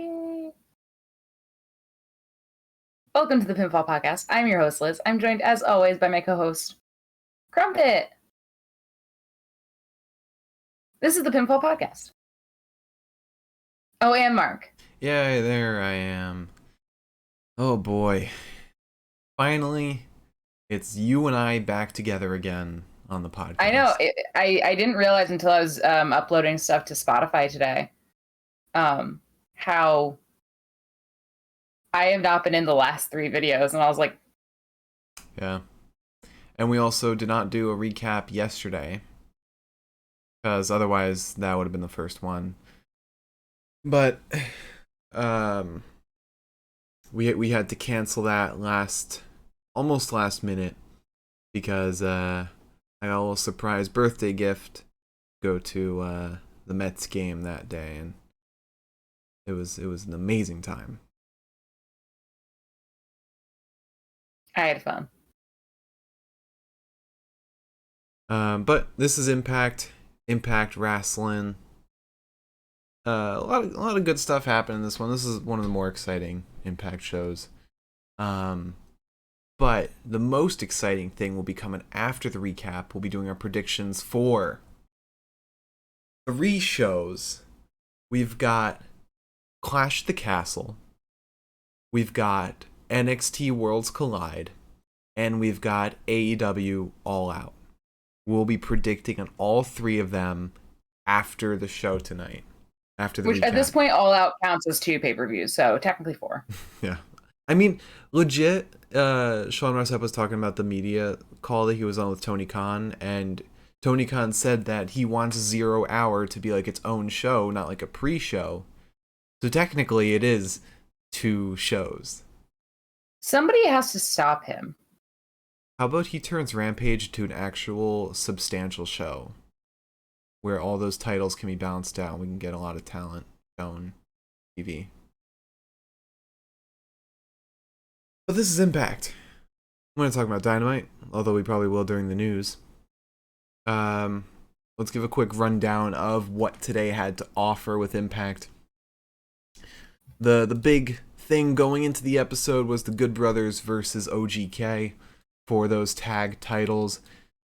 Yay. Welcome to the Pinfall Podcast. I'm your host, Liz. I'm joined, as always, by my co-host, Crumpet. This is the Pinfall Podcast. Oh, and Mark. Yeah, there I am. Oh boy. Finally, it's you and I back together again on the podcast. I know. I didn't realize until I was uploading stuff to Spotify today how I have not been in the last 3 videos, and I was like... Yeah. And we also did not do a recap yesterday, because otherwise that would have been the first one. But we had to cancel that almost last minute, because I got a little surprise birthday gift. Go to the Mets game that day, and it was an amazing time. I had fun. But this is Impact Wrestling. A lot of good stuff happened in this one. This is one of the more exciting Impact shows. But the most exciting thing will be coming after the recap. We'll be doing our predictions for 3 shows. We've got Clash at the Castle. We've got NXT Worlds Collide. And we've got AEW All Out. We'll be predicting on all 3 of them after the show tonight. After the Which recap. At this point, All Out counts as 2 pay-per-views, so technically 4. Yeah. I mean, legit, Sean Ross Sapp was talking about the media call that he was on with Tony Khan, and Tony Khan said that he wants 0 Hour to be like its own show, not like a pre-show. So technically it is 2 shows. Somebody has to stop him. How about he turns Rampage to an actual substantial show where all those titles can be balanced out? We can get a lot of talent shown TV. But this is Impact. I'm going to talk about Dynamite, although we probably will during the news. Let's give a quick rundown of what today had to offer with Impact. The big thing going into the episode was the Good Brothers versus OGK for those tag titles.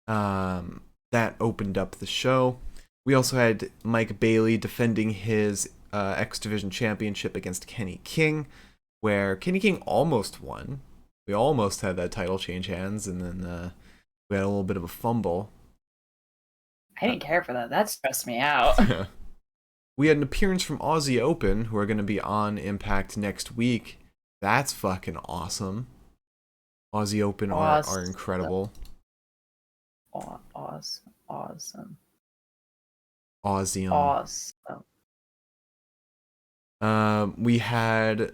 That opened up the show. We also had Mike Bailey defending his X Division Championship against Kenny King, where Kenny King almost won. We almost had that title change hands, and then we had a little bit of a fumble. I didn't care for that. That stressed me out. We had an appearance from Aussie Open, who are going to be on Impact next week. That's fucking awesome. Aussie Open are incredible. Awesome. Awesome. We had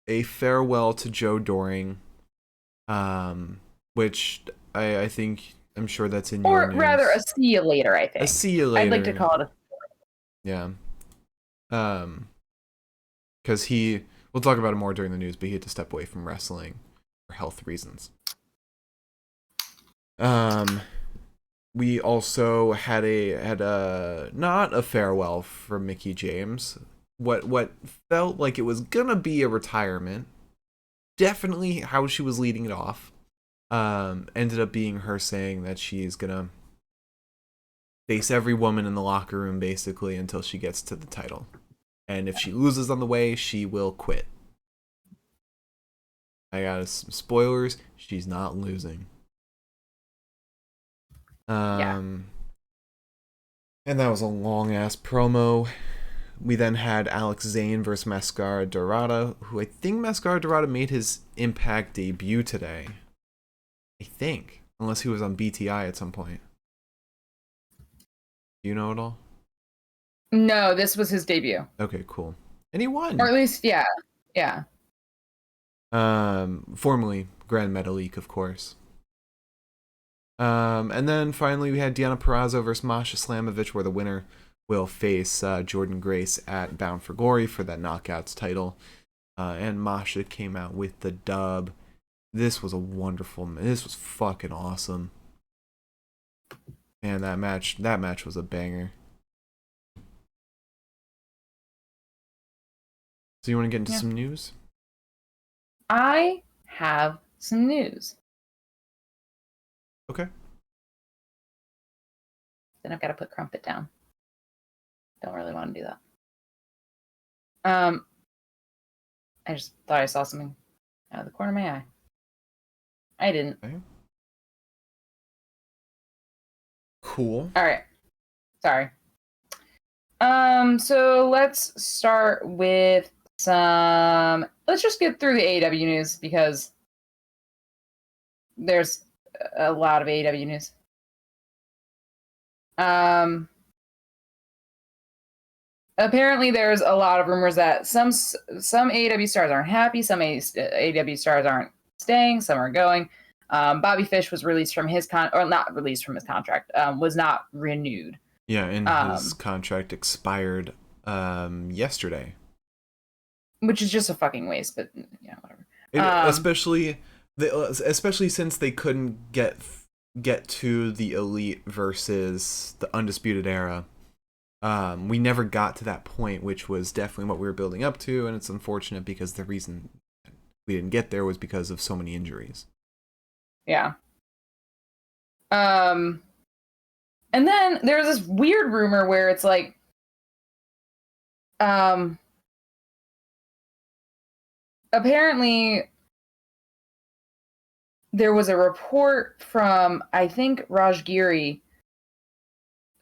a farewell to Joe Doring, which I think, I'm sure that's in your news. Or rather, a see you later, I think. A see you later. I'd like to call it a... Yeah. Because we'll talk about it more during the news, but he had to step away from wrestling for health reasons. We also had a not a farewell for Mickie James. What felt like it was gonna be a retirement. Definitely how she was leading it off. Ended up being her saying that she's gonna face every woman in the locker room basically until she gets to the title. And if she loses on the way, she will quit. I got some spoilers. She's not losing. And that was a long ass promo. We then had Alex Zane versus Mascara Dorada, who I think Mascara Dorada made his Impact debut today. I think, unless he was on BTI at some point. Do you know it all? No, this was his debut. Okay, cool. And he won. Or at least, yeah. Formerly Grand Metalik, of course. And then finally we had Deonna Purrazzo versus Masha Slamovich, where the winner will face Jordan Grace at Bound for Glory for that Knockouts title. And Masha came out with the dub. This was this was fucking awesome. And that match was a banger. So you want to get into Yeah. some news? I have some news. Okay. Then I've got to put Crumpet down. Don't really want to do that. I just thought I saw something out of the corner of my eye. I didn't. Okay. Cool. All right. Sorry. So let's start with some. Let's just get through the AEW news because there's a lot of AEW news. Apparently there's a lot of rumors that some AEW stars aren't happy, some AEW stars aren't staying, some are going. Bobby Fish was released from his not released from his contract, was not renewed. Yeah, and his contract expired yesterday. Which is just a fucking waste, but yeah, whatever. Especially since they couldn't get to the Elite versus the Undisputed Era. We never got to that point, which was definitely what we were building up to, and it's unfortunate because the reason we didn't get there was because of so many injuries. Yeah. And then there's this weird rumor where it's like, apparently there was a report from, I think, Rajgiri,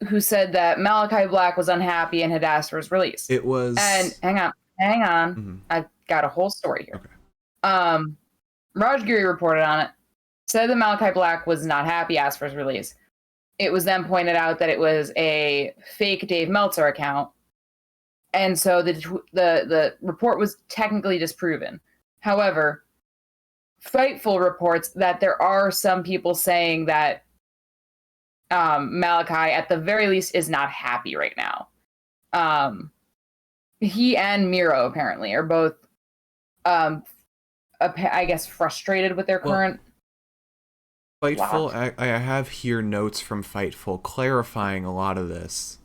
who said that Malachi Black was unhappy and had asked for his release. It was... And hang on. Mm-hmm. I've got a whole story here. Okay. Rajgiri reported on it, said that Malachi Black was not happy, asked for his release. It was then pointed out that it was a fake Dave Meltzer account. And so the report was technically disproven. However, Fightful reports that there are some people saying that Malachi, at the very least, is not happy right now. He and Miro, apparently, are both, I guess, frustrated with their current... Fightful, I have here notes from Fightful clarifying a lot of this.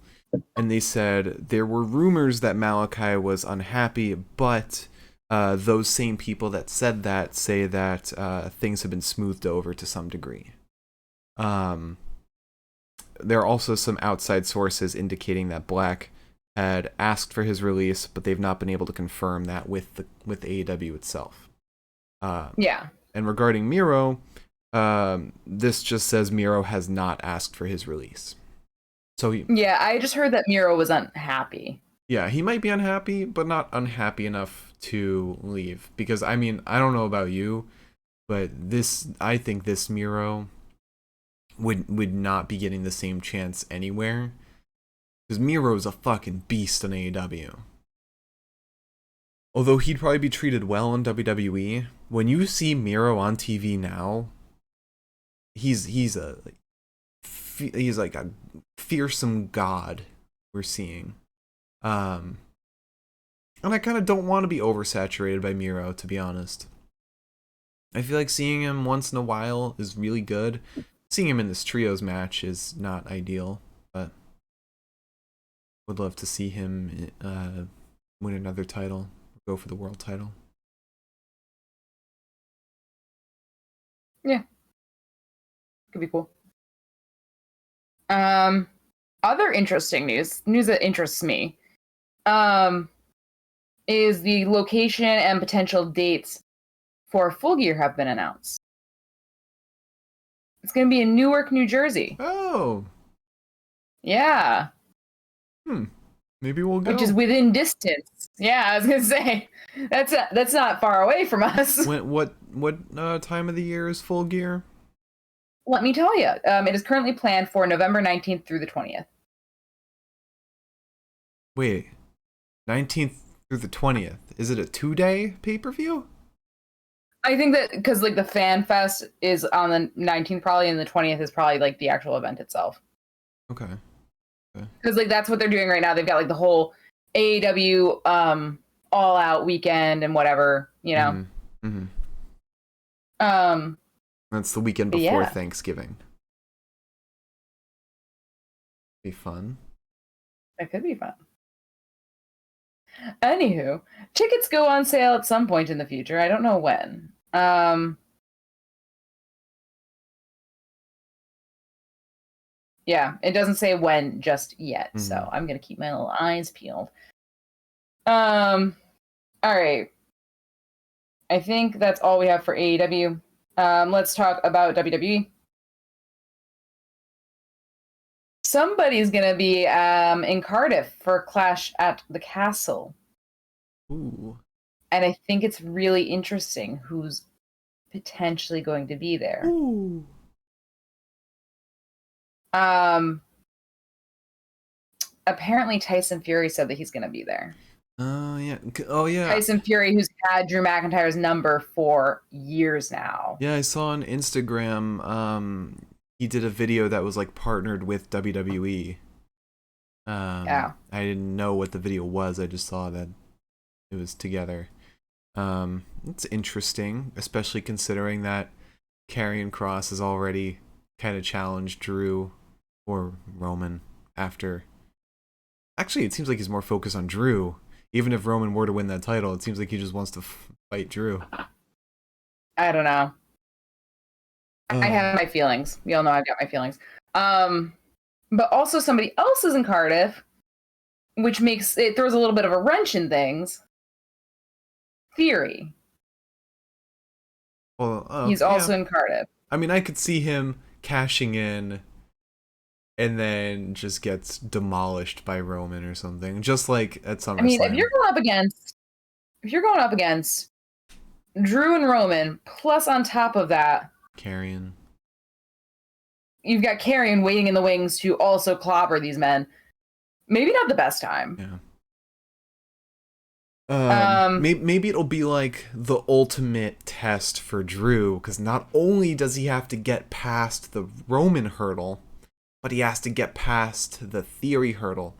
And they said there were rumors that Malachi was unhappy, but those same people that said that say that things have been smoothed over to some degree. There are also some outside sources indicating that Black had asked for his release, but they've not been able to confirm that with AEW itself. Yeah. And regarding Miro, this just says Miro has not asked for his release. So yeah, I just heard that Miro was unhappy. Yeah, he might be unhappy, but not unhappy enough to leave. Because, I mean, I don't know about you, but I think this Miro would not be getting the same chance anywhere. Because Miro's a fucking beast on AEW. Although he'd probably be treated well in WWE, when you see Miro on TV now, he's like a fearsome god we're seeing. And I kind of don't want to be oversaturated by Miro, to be honest. I feel like seeing him once in a while is really good. Seeing him in this trios match is not ideal, but would love to see him win another title, go for the world title. Yeah. Could be cool. Other interesting news that interests me, is the location and potential dates for Full Gear have been announced. It's going to be in Newark, New Jersey. Oh. Yeah. Maybe we'll go. Which is within distance. Yeah, I was going to say that's not far away from us. What time of the year is Full Gear? Let me tell you. It is currently planned for November 19th through the 20th. Wait. 19th through the 20th. Is it a 2-day pay-per-view? I think that because like the Fan Fest is on the 19th probably, and the 20th is probably like the actual event itself. Okay. Because like that's what they're doing right now. They've got like the whole AEW all out weekend and whatever, you know. Mm-hmm. That's the weekend before Thanksgiving. Be fun. That could be fun. Anywho, tickets go on sale at some point in the future. I don't know when. Yeah, it doesn't say when just yet, so I'm gonna keep my little eyes peeled. All right. I think that's all we have for AEW. Let's talk about WWE. Somebody's gonna be in Cardiff for Clash at the Castle. Ooh. And I think it's really interesting who's potentially going to be there. Ooh. Apparently Tyson Fury said that he's going to be there. Oh yeah. Oh yeah. Tyson Fury, who's had Drew McIntyre's number for years now. Yeah, I saw on Instagram. He did a video that was like partnered with WWE. Yeah. I didn't know what the video was. I just saw that it was together. It's interesting, especially considering that Karrion Kross has already kind of challenged Drew or Roman after. Actually, it seems like he's more focused on Drew. Even if Roman were to win that title, it seems like he just wants to fight Drew. I don't know. I have my feelings. You all know I've got my feelings. But also somebody else is in Cardiff, which makes it throws a little bit of a wrench in things. Theory. Well, he's also in Cardiff. I mean, I could see him cashing in and then just gets demolished by Roman or something, just like at SummerSlam. I mean, if you're going up against Drew and Roman, plus on top of that, Karrion. You've got Karrion waiting in the wings to also clobber these men. Maybe not the best time. Yeah. Maybe it'll be like the ultimate test for Drew, because not only does he have to get past the Roman hurdle, but he has to get past the Theory hurdle.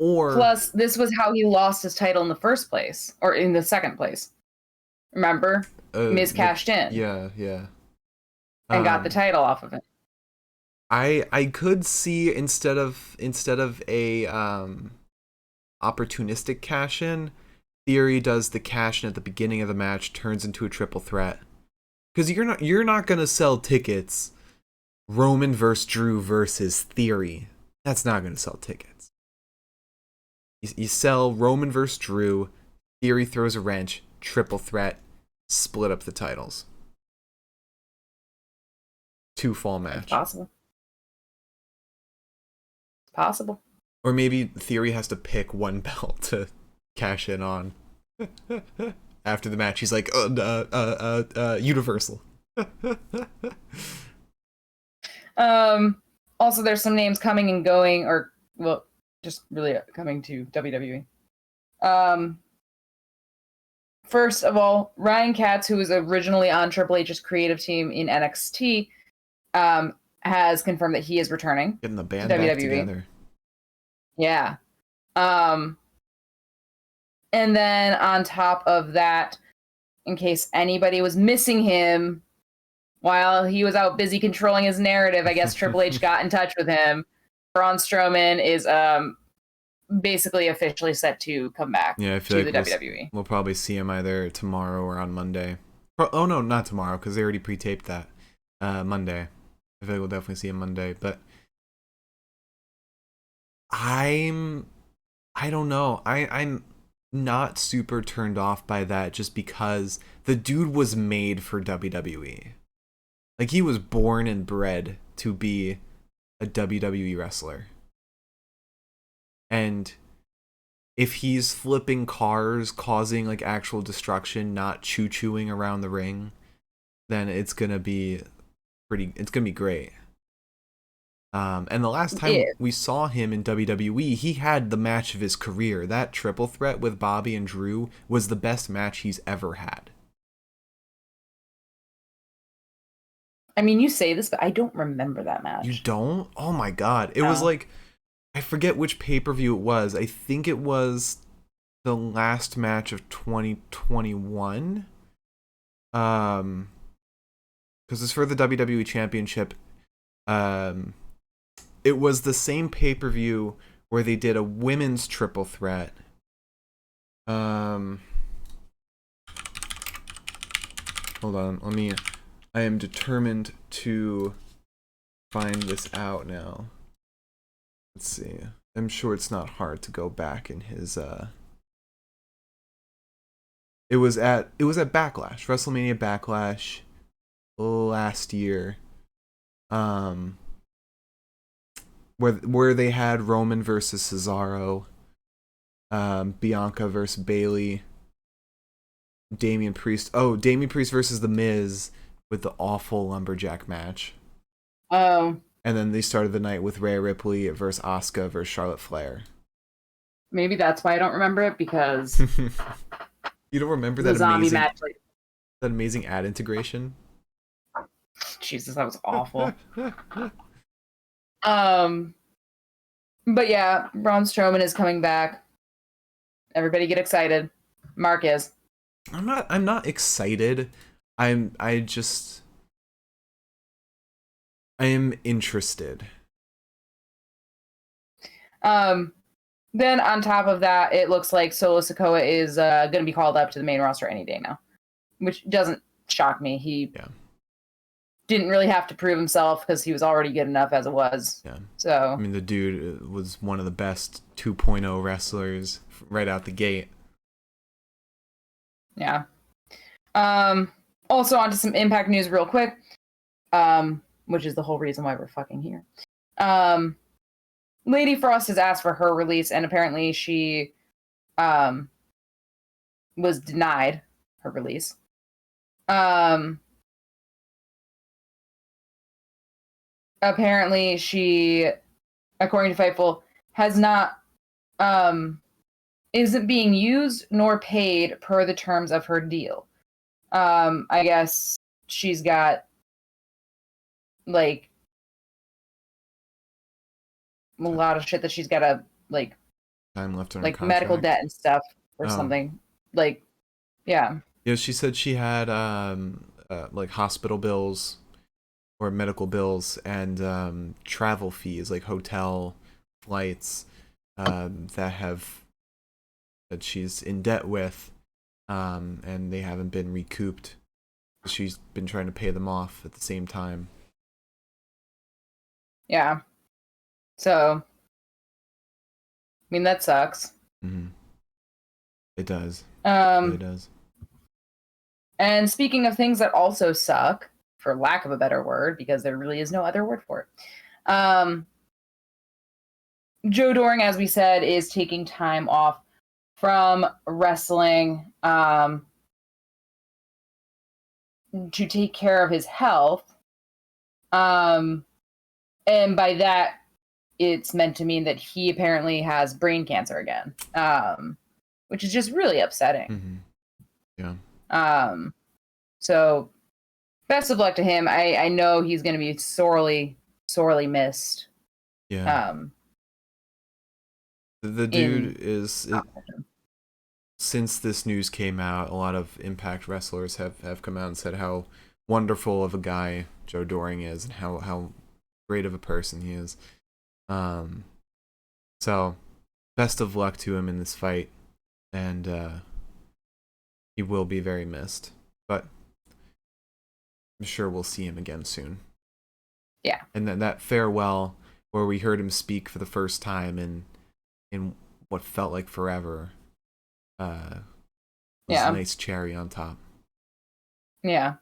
Or plus, this was how he lost his title in the first place, or in the second place. Remember? Miz cashed in. Yeah. And got the title off of it. I could see instead of a opportunistic cash in, Theory does the cash in at the beginning of the match, turns into a triple threat. Because you're not gonna sell tickets Roman versus Drew versus Theory. That's not gonna sell tickets. You sell Roman versus Drew, Theory throws a wrench, triple threat, split up the titles. 2-fall match. It's possible. Or maybe Theory has to pick one belt to cash in on. After the match, he's like, Universal. Also, there's some names coming and going, or, well, just really coming to WWE. First of all, Ryan Katz, who was originally on Triple H's creative team in NXT, has confirmed that he is returning. Getting the band back together. Yeah. And then on top of that, in case anybody was missing him while he was out busy controlling his narrative, I guess Triple H got in touch with him. Braun Strowman is basically officially set to come back to the WWE. We'll probably see him either tomorrow or on Monday. Oh no, not tomorrow, because they already pre-taped that. Monday. I feel like we'll definitely see him Monday, but I don't know. I'm not super turned off by that just because the dude was made for WWE. Like, he was born and bred to be a WWE wrestler. And if he's flipping cars, causing like actual destruction, not choo-chooing around the ring, then it's gonna be great. And the last time we saw him in WWE, he had the match of his career. That triple threat with Bobby and Drew was the best match he's ever had. I mean, you say this, but I don't remember that match. You don't? Oh my god. It was like, I forget which pay-per-view it was. I think it was the last match of 2021. Because it's for the WWE Championship. It was the same pay-per-view where they did a women's triple threat. Um, hold on. I am determined to find this out now. Let's see. I'm sure it's not hard to go back in his It was at Backlash, WrestleMania Backlash last year. Where they had Roman versus Cesaro, Bianca versus Bailey, Damian Priest versus The Miz with the awful lumberjack match. Oh. And then they started the night with Rhea Ripley versus Asuka versus Charlotte Flair. Maybe that's why I don't remember it, because you don't remember the that zombie amazing match, that amazing ad integration? Jesus, that was awful. But yeah, Braun Strowman is coming back. Everybody get excited. Mark is. I'm not excited. I am interested. Then on top of that, it looks like Solo Sikoa is going to be called up to the main roster any day now, which doesn't shock me. He didn't really have to prove himself because he was already good enough as it was. Yeah. So I mean, the dude was one of the best 2.0 wrestlers right out the gate. Yeah. Also, on to some Impact news real quick, which is the whole reason why we're fucking here. Lady Frost has asked for her release, and apparently she was denied her release. Apparently she, according to Fightful, has not isn't being used nor paid per the terms of her deal. I guess she's got like a lot of shit that she's got to like time left on her like contract. medical debt and stuff or something. Like, yeah. Yeah, she said she had like hospital bills or medical bills and travel fees, like hotel flights, that she's in debt with, and they haven't been recouped. She's been trying to pay them off at the same time. Yeah. So, I mean, that sucks. Mm-hmm. It does. It really does. And speaking of things that also suck, for lack of a better word, because there really is no other word for it, Joe Doring, as we said, is taking time off from wrestling to take care of his health. And by that, it's meant to mean that he apparently has brain cancer again, which is just really upsetting. Mm-hmm. Yeah. So best of luck to him. I know he's going to be sorely missed. Yeah. The dude is since this news came out, a lot of Impact wrestlers have come out and said how wonderful of a guy Joe Doring is and how great of a person he is. So best of luck to him in this fight, and he will be very missed, but I'm sure we'll see him again soon. Yeah. And then that farewell where we heard him speak for the first time in what felt like forever, was a nice cherry on top. Yeah.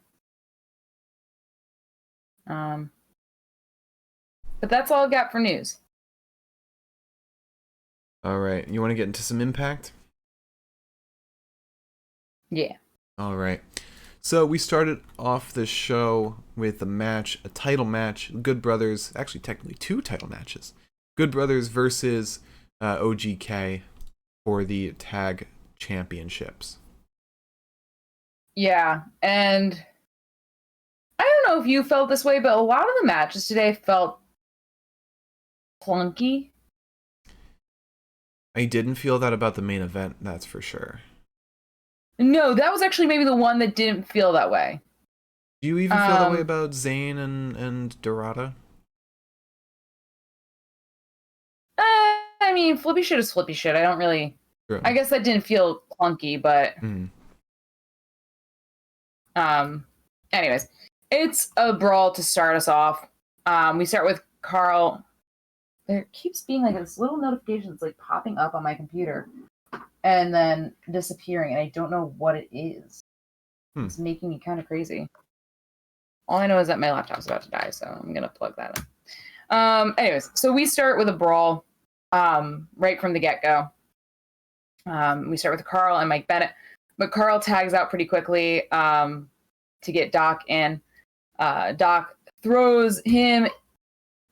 But that's all I've got for news. All right. You want to get into some Impact? Yeah. All right. So we started off the show with a title match. Good Brothers, actually technically two title matches. Good Brothers versus OGK for the tag championships. Yeah, and I don't know if you felt this way, but a lot of the matches today felt clunky. I didn't feel that about the main event, that's for sure. No, that was actually maybe the one that didn't feel that way. Do you even feel that way about Zayn and Dorada? I mean, flippy shit is flippy shit. I don't really True. I guess that didn't feel clunky, but anyways, it's a brawl to start us off. We start with Carl. There keeps being like this little notification that's like popping up on my computer and then disappearing, and I don't know what it is. It's making me kind of crazy. All I know is that my laptop's about to die, so I'm gonna plug that in. Anyways, so we start with a brawl right from the get-go. We start with Carl and Mike Bennett, but Carl tags out pretty quickly to get Doc in. Doc throws Bennett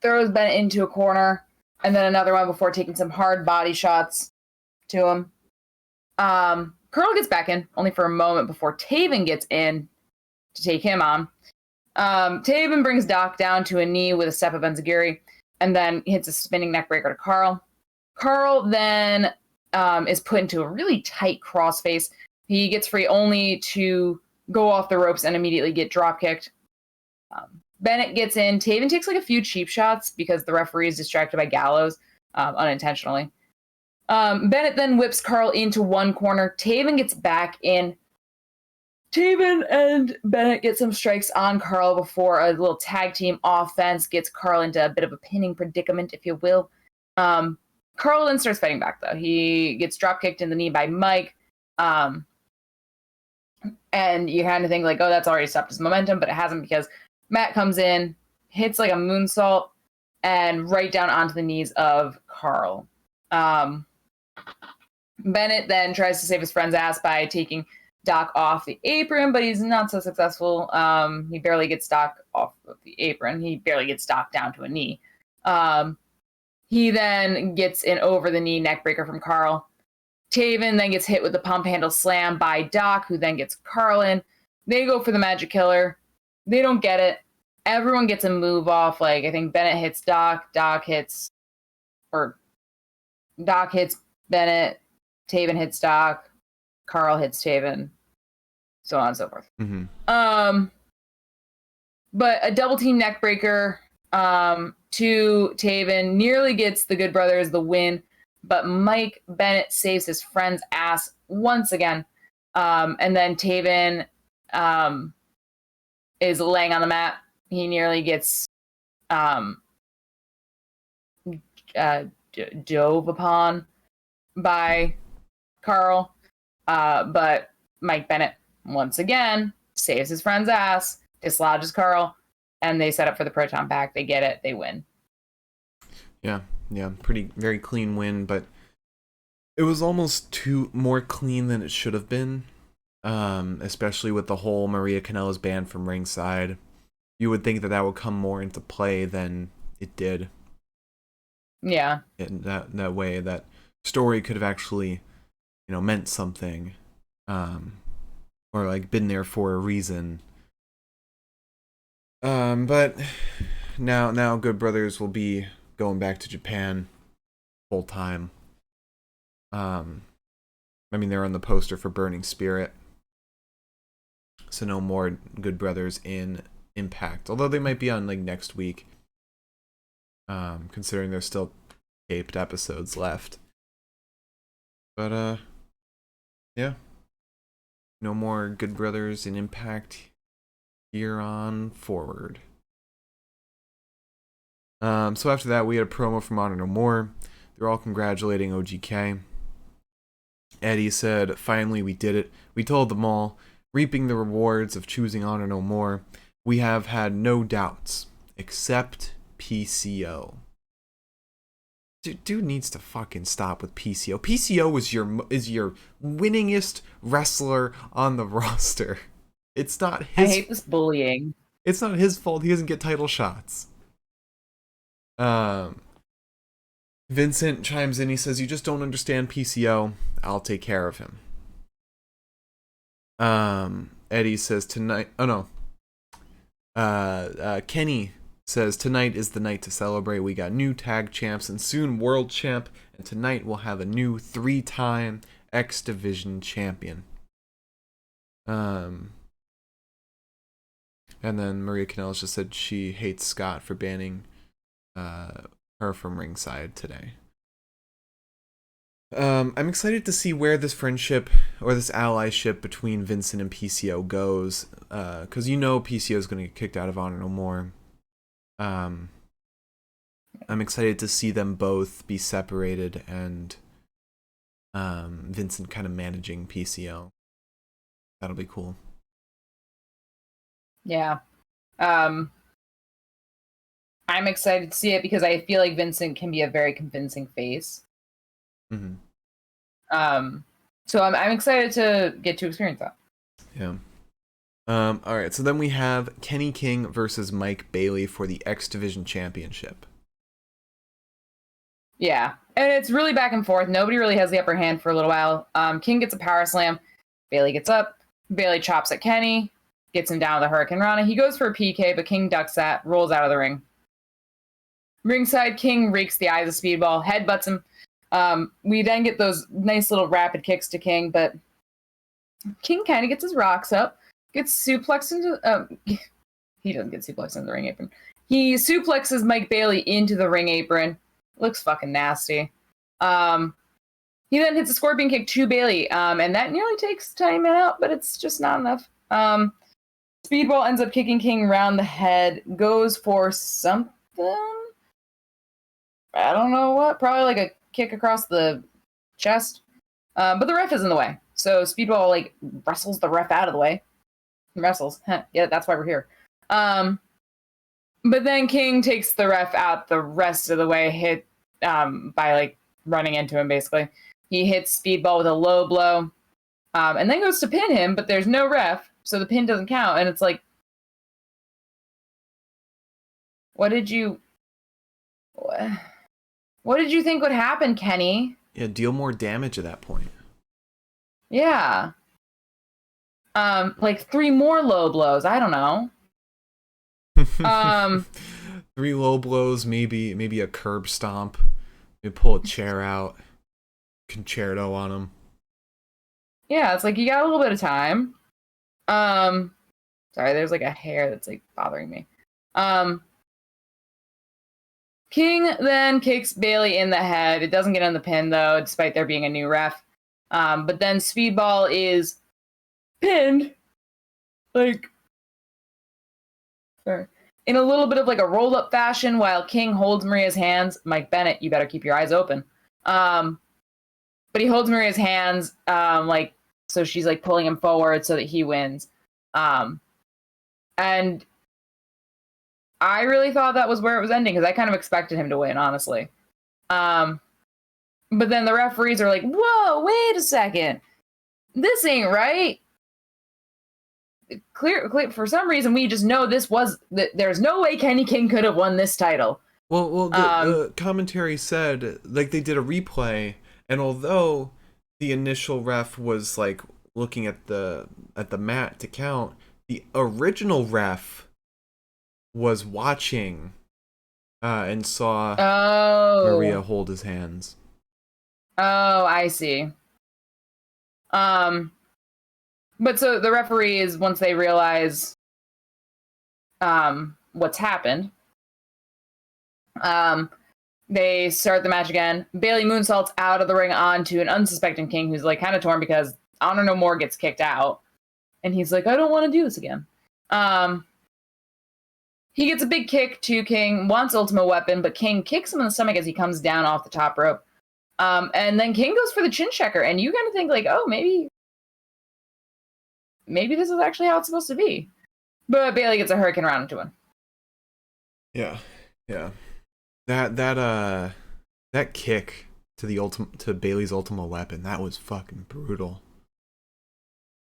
into a corner, and then another one before taking some hard body shots to him. Carl gets back in, only for a moment before Taven gets in to take him on. Taven brings Doc down to a knee with a step of enziguri, and then hits a spinning neckbreaker to Carl. Carl then is put into a really tight crossface. He gets free only to go off the ropes and immediately get drop-kicked. Bennett gets in. Taven takes like a few cheap shots because the referee is distracted by Gallows unintentionally. Bennett then whips Carl into one corner. Taven gets back in. Taven and Bennett get some strikes on Carl before a little tag team offense gets Carl into a bit of a pinning predicament, if you will. Carl then starts fighting back, though. He gets drop-kicked in the knee by Mike. And you kind of think, like, oh, that's already stopped his momentum, but it hasn't because Matt comes in, hits like a moonsault, and right down onto the knees of Carl. Bennett then tries to save his friend's ass by taking Doc off the apron, but he's not so successful. He barely gets Doc off of the apron. He barely gets Doc down to a knee. He then gets an over-the-knee neckbreaker from Carl. Taven then gets hit with the pump handle slam by Doc, who then gets Carl in. They go for the magic killer. They don't get it. Everyone gets a move off. Like, I think Bennett hits Doc. Doc hits Bennett. Taven hits Doc. Carl hits Taven. So on and so forth. But a double team neckbreaker to Taven nearly gets the Good Brothers the win, but Mike Bennett saves his friend's ass once again. And then Taven is laying on the mat. He nearly gets dove upon by Carl, but Mike Bennett once again saves his friend's ass, dislodges Carl, and they set up for the Proton Pack. They get it. They win. Yeah, very clean win, but it was almost more clean than it should have been, especially with the whole Maria Kanellis ban from ringside. You would think that would come more into play than it did. Yeah. In that way, that story could have actually, meant something, or like been there for a reason. But now Good Brothers will be going back to Japan full time. They're on the poster for Burning Spirit, so no more Good Brothers in Impact. Although they might be on like next week, considering there's still taped episodes left. But yeah, no more Good Brothers in Impact here on forward. So after that, we had a promo from Honor No More. They're all congratulating OGK. Eddie said, "Finally, we did it. We told them all, reaping the rewards of choosing Honor No More. We have had no doubts, except PCO." Dude needs to fucking stop with PCO. PCO is your winningest wrestler on the roster. It's not his. I hate this bullying. It's not his fault he doesn't get title shots. Vincent chimes in. He says, "You just don't understand PCO. I'll take care of him." Eddie says tonight. Oh no. Kenny says tonight is the night to celebrate. We got new tag champs and soon world champ, and tonight we'll have a new 3-time X Division champion. And then Maria Kanellis just said she hates Scott for banning her from ringside today. I'm excited to see where this friendship or this allyship between Vincent and PCO goes, because PCO is going to get kicked out of Honor No More. I'm excited to see them both be separated and Vincent kind of managing PCO. That'll be cool. Yeah. I'm excited to see it because I feel like Vincent can be a very convincing face. Mm-hmm. So I'm excited to get to experience that. Yeah. All right. So then we have Kenny King versus Mike Bailey for the X Division Championship. Yeah, and it's really back and forth. Nobody really has the upper hand for a little while. King gets a power slam. Bailey gets up. Bailey chops at Kenny, gets him down with a Hurricane Rana. He goes for a PK, but King ducks that, rolls out of the ring. Ringside, King rakes the eyes of Speedball, headbutts him. We then get those nice little rapid kicks to King, but King kind of gets his rocks up, gets suplexed into... he doesn't get suplexed into the ring apron. He suplexes Mike Bailey into the ring apron. Looks fucking nasty. He then hits a scorpion kick to Bailey, and that nearly takes time out, but it's just not enough. Speedball ends up kicking King around the head, goes for something. I don't know what. Probably like a kick across the chest. But the ref is in the way. So Speedball wrestles the ref out of the way. Wrestles. Yeah, that's why we're here. But then King takes the ref out the rest of the way, hit by running into him, basically. He hits Speedball with a low blow, and then goes to pin him, but there's no ref, so the pin doesn't count. And it's like, what did you think would happen, Kenny? Yeah, deal more damage at that point. Yeah. 3 more low blows. I don't know. 3 low blows, maybe a curb stomp. Maybe pull a chair out. Concerto on him. Yeah, it's like you got a little bit of time. Sorry, there's a hair that's bothering me. King then kicks Bailey in the head. It doesn't get on the pin though, despite there being a new ref. But then Speedball is pinned, in a little bit of a roll-up fashion while King holds Maria's hands. Mike Bennett, you better keep your eyes open. But he holds Maria's hands, so she's pulling him forward so that he wins. And I really thought that was where it was ending because I kind of expected him to win, honestly. But then the referees are like, whoa, wait a second. This ain't right. Clear, for some reason, we just know there's no way Kenny King could have won this title. Well, the commentary said, they did a replay, and although the initial ref was, looking at the mat to count, the original ref was watching and saw Maria hold his hands. Oh, I see. But so the referees, once they realize what's happened, they start the match again. Bailey moonsaults out of the ring onto an unsuspecting King who's kind of torn because Honor No More gets kicked out. And he's like, I don't want to do this again. He gets a big kick to King, wants Ultimate Weapon, but King kicks him in the stomach as he comes down off the top rope. And then King goes for the chin checker, and you kind of think maybe this is actually how it's supposed to be. But Bailey gets a Hurricane Rana into him. Yeah. That kick to Bailey's Ultimate Weapon, that was fucking brutal.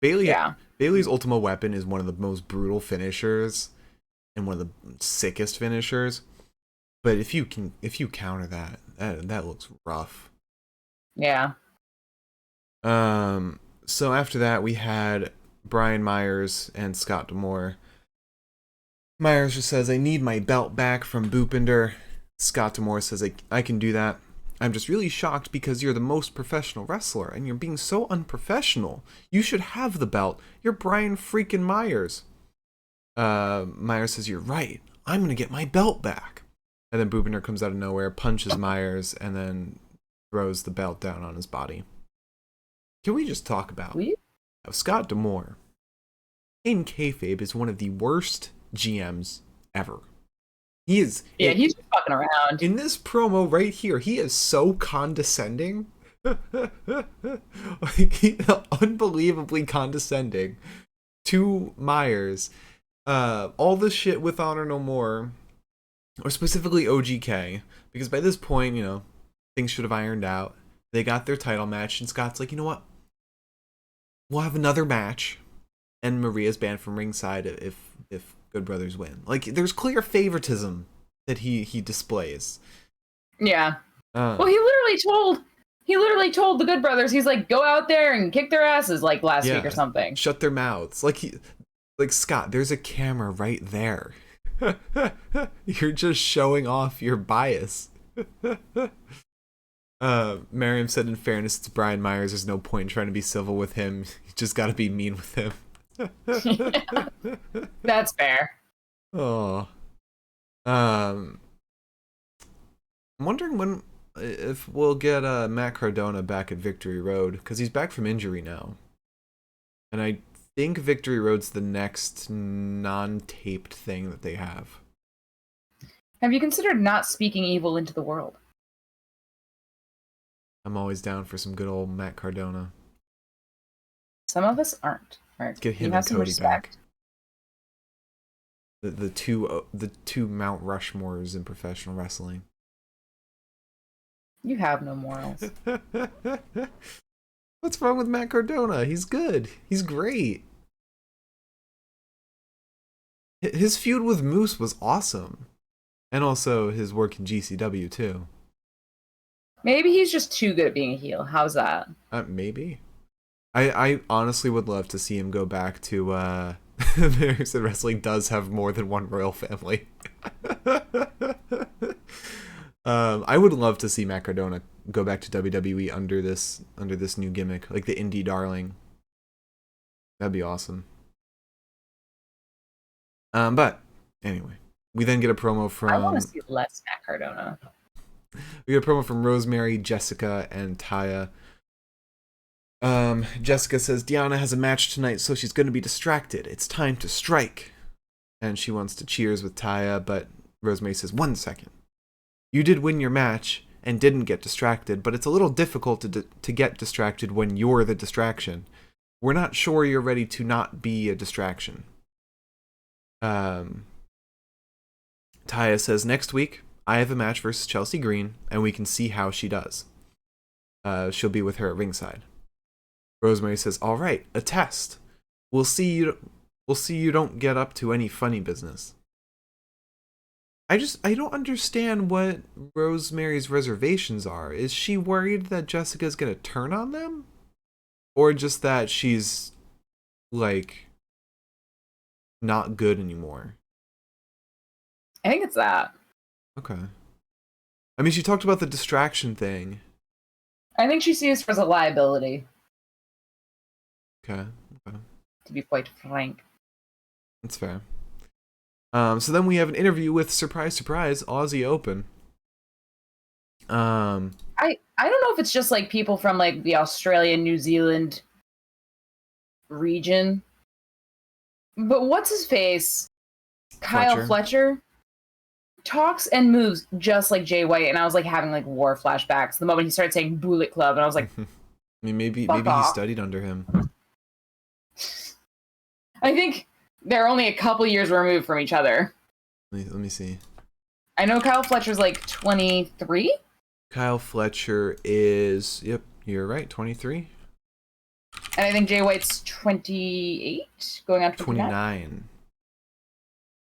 Bailey's Ultimate Weapon is one of the most brutal finishers and one of the sickest finishers. But if you counter that looks rough. Yeah. So after that we had Brian Myers and Scott D'Amore. Myers just says, I need my belt back from Boopinder. Scott D'Amore says, I can do that. I'm just really shocked because you're the most professional wrestler and you're being so unprofessional. You should have the belt. You're Brian freaking Myers. Myers says, you're right. I'm going to get my belt back. And then Boopinder comes out of nowhere, punches Myers, and then throws the belt down on his body. Can we just talk about how Scott D'Amore in kayfabe is one of the worst GMs ever? He is. Yeah, he's just fucking around. In this promo right here, he is so condescending. Like, unbelievably condescending to Myers. All this shit with Honor No More, or specifically OGK, because by this point, you know, things should have ironed out. They got their title match, and Scott's like, you know what? We'll have another match, and Maria's banned from ringside if Good Brothers win. Like, there's clear favoritism that he displays. Yeah. Well, he literally told the Good Brothers, he's like, go out there and kick their asses like last week or something. Shut their mouths. Like Scott, there's a camera right there. You're just showing off your bias. Miriam said, in fairness to Brian Myers, there's no point in trying to be civil with him. You just gotta be mean with him. Yeah, that's fair. Oh. I'm wondering if we'll get Matt Cardona back at Victory Road, because he's back from injury now. And I think Victory Road's the next non-taped thing that they have. Have you considered not speaking evil into the world? I'm always down for some good old Matt Cardona. Some of us aren't. Right? Get him and Cody back. The two Mount Rushmores in professional wrestling. You have no morals. What's wrong with Matt Cardona? He's good. He's great. His feud with Moose was awesome. And also his work in GCW too. Maybe he's just too good at being a heel. How's that? Maybe. I honestly would love to see him go back to American Wrestling does have more than one royal family. I would love to see Matt Cardona go back to WWE under this new gimmick, like the indie darling. That'd be awesome. But anyway, we then get a promo from. I want to see less Matt Cardona. We get a promo from Rosemary, Jessica, and Taya. Jessica says Deonna has a match tonight, so she's going to be distracted. It's time to strike. And she wants to cheers with Taya, but Rosemary says, 1 second. You did win your match and didn't get distracted, but it's a little difficult to get distracted when you're the distraction. We're not sure you're ready to not be a distraction. Taya says, next week, I have a match versus Chelsea Green, and we can see how she does. She'll be with her at ringside. Rosemary says, all right, a test. We'll see you don't get up to any funny business. I don't understand what Rosemary's reservations are. Is she worried that Jessica's gonna turn on them? Or just that she's, like, not good anymore? I think it's that. Okay. I mean, she talked about the distraction thing. I think she sees her as a liability. Okay. To be quite frank. That's fair. So then we have an interview with, surprise, surprise, Aussie Open. I don't know if it's just like people from like the Australia, New Zealand region, but what's his face? Kyle Fletcher talks and moves just like Jay White, and I was like having like war flashbacks the moment he started saying Bullet Club, and I was like, I mean, maybe he studied under him. I think they're only a couple years removed from each other. Let me see. I know Kyle Fletcher's like 23. Kyle Fletcher is, yep, you're right, 23. And I think Jay White's 28, going on 29.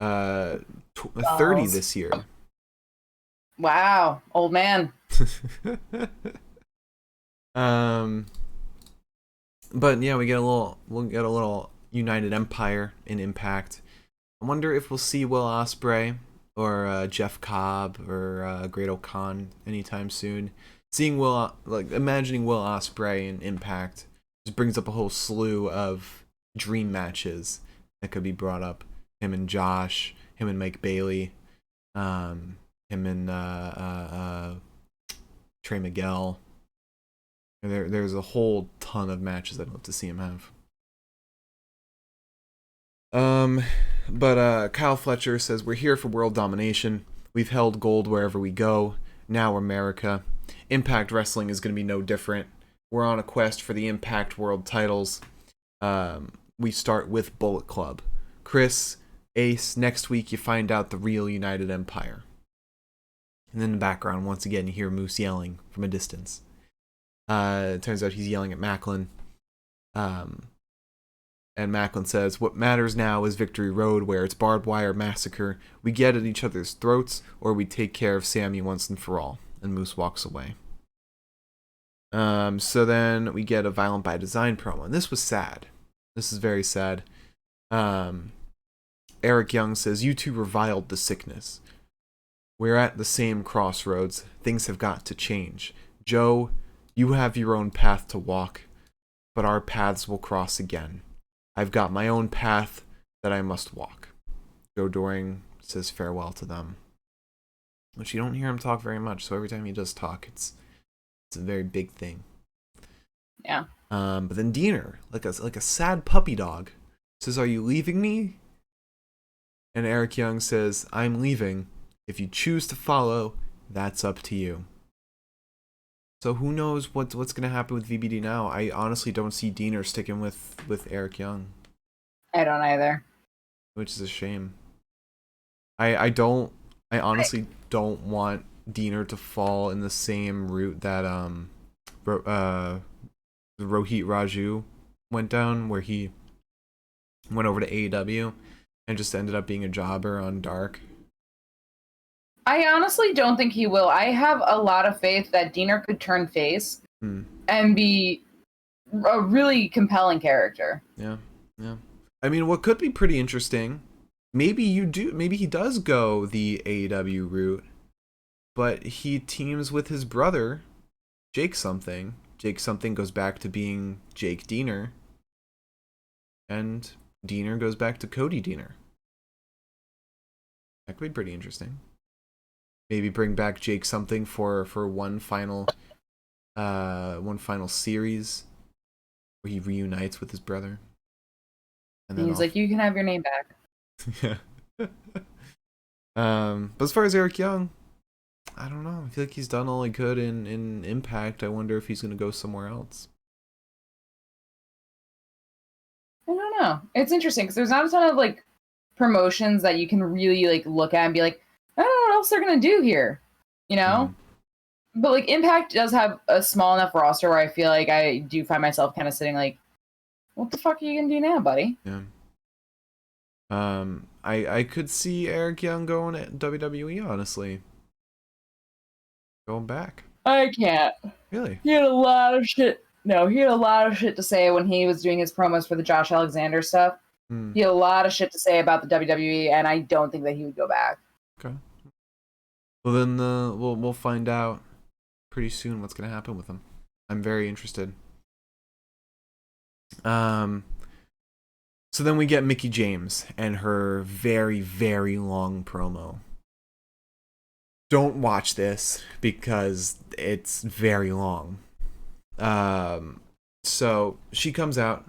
30 this year. Wow, old man. But yeah, we'll get a little United Empire in Impact. I wonder if we'll see Will Ospreay or Jeff Cobb or Great O'Khan anytime soon. Imagining Will Ospreay in Impact just brings up a whole slew of dream matches that could be brought up. Him and Josh, him and Mike Bailey, him and Trey Miguel. There's a whole ton of matches I'd love to see him have. But Kyle Fletcher says, we're here for world domination. We've held gold wherever we go. Now America. Impact Wrestling is going to be no different. We're on a quest for the Impact World titles. We start with Bullet Club. Chris, Ace, next week you find out the real United Empire. And in the background, once again, you hear Moose yelling from a distance. It turns out he's yelling at Macklin. And Macklin says, what matters now is Victory Road, where it's barbed wire massacre. We get at each other's throats, or we take care of Sammy once and for all. And Moose walks away. So then we get a Violent by Design promo. And this was sad. This is very sad. Eric Young says, you two reviled the sickness. We're at the same crossroads. Things have got to change. Joe, you have your own path to walk, but our paths will cross again. I've got my own path that I must walk. Joe Doring says farewell to them. Which you don't hear him talk very much, so every time he does talk, it's a very big thing. Yeah. But then Diener, like a sad puppy dog, says, are you leaving me? And Eric Young says, I'm leaving. If you choose to follow, that's up to you. So who knows what's going to happen with VBD now? I honestly don't see Diener sticking with Eric Young. I don't either. Which is a shame. I honestly don't want Diener to fall in the same route that Rohit Raju went down, where he went over to AEW and just ended up being a jobber on Dark. I honestly don't think he will. I have a lot of faith that Diener could turn face and be a really compelling character. Yeah. I mean, what could be pretty interesting, maybe he does go the AEW route, but he teams with his brother, Jake Something. Jake Something goes back to being Jake Diener, and Diener goes back to Cody Diener. That could be pretty interesting. Maybe bring back Jake Something for one final series where he reunites with his brother. And then he's like, you can have your name back. Yeah. But as far as Eric Young, I don't know. I feel like he's done all he could in Impact. I wonder if he's going to go somewhere else. I don't know. It's interesting because there's not a ton of like promotions that you can really like look at and be like, I don't know what else they're gonna do here, you know. But like Impact does have a small enough roster where I feel like I do find myself kind of sitting like, what the fuck are you gonna do now, buddy? Yeah. I could see Eric Young going at WWE, honestly. Going back. I can't. Really? He had a lot of shit. No, he had a lot of shit to say when he was doing his promos for the Josh Alexander stuff. He had a lot of shit to say about the WWE, and I don't think that he would go back. Okay. Well, then we'll find out pretty soon what's gonna happen with him. I'm very interested. So then we get Mickie James and her very, very long promo. Don't watch this because it's very long. So she comes out.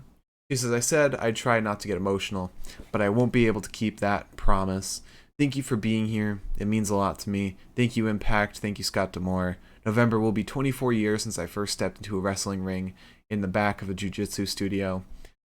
She says, I said I'd try not to get emotional, but I won't be able to keep that promise. Thank you for being here. It means a lot to me. Thank you, Impact. Thank you, Scott D'Amore. November will be 24 years since I first stepped into a wrestling ring in the back of a jiu-jitsu studio.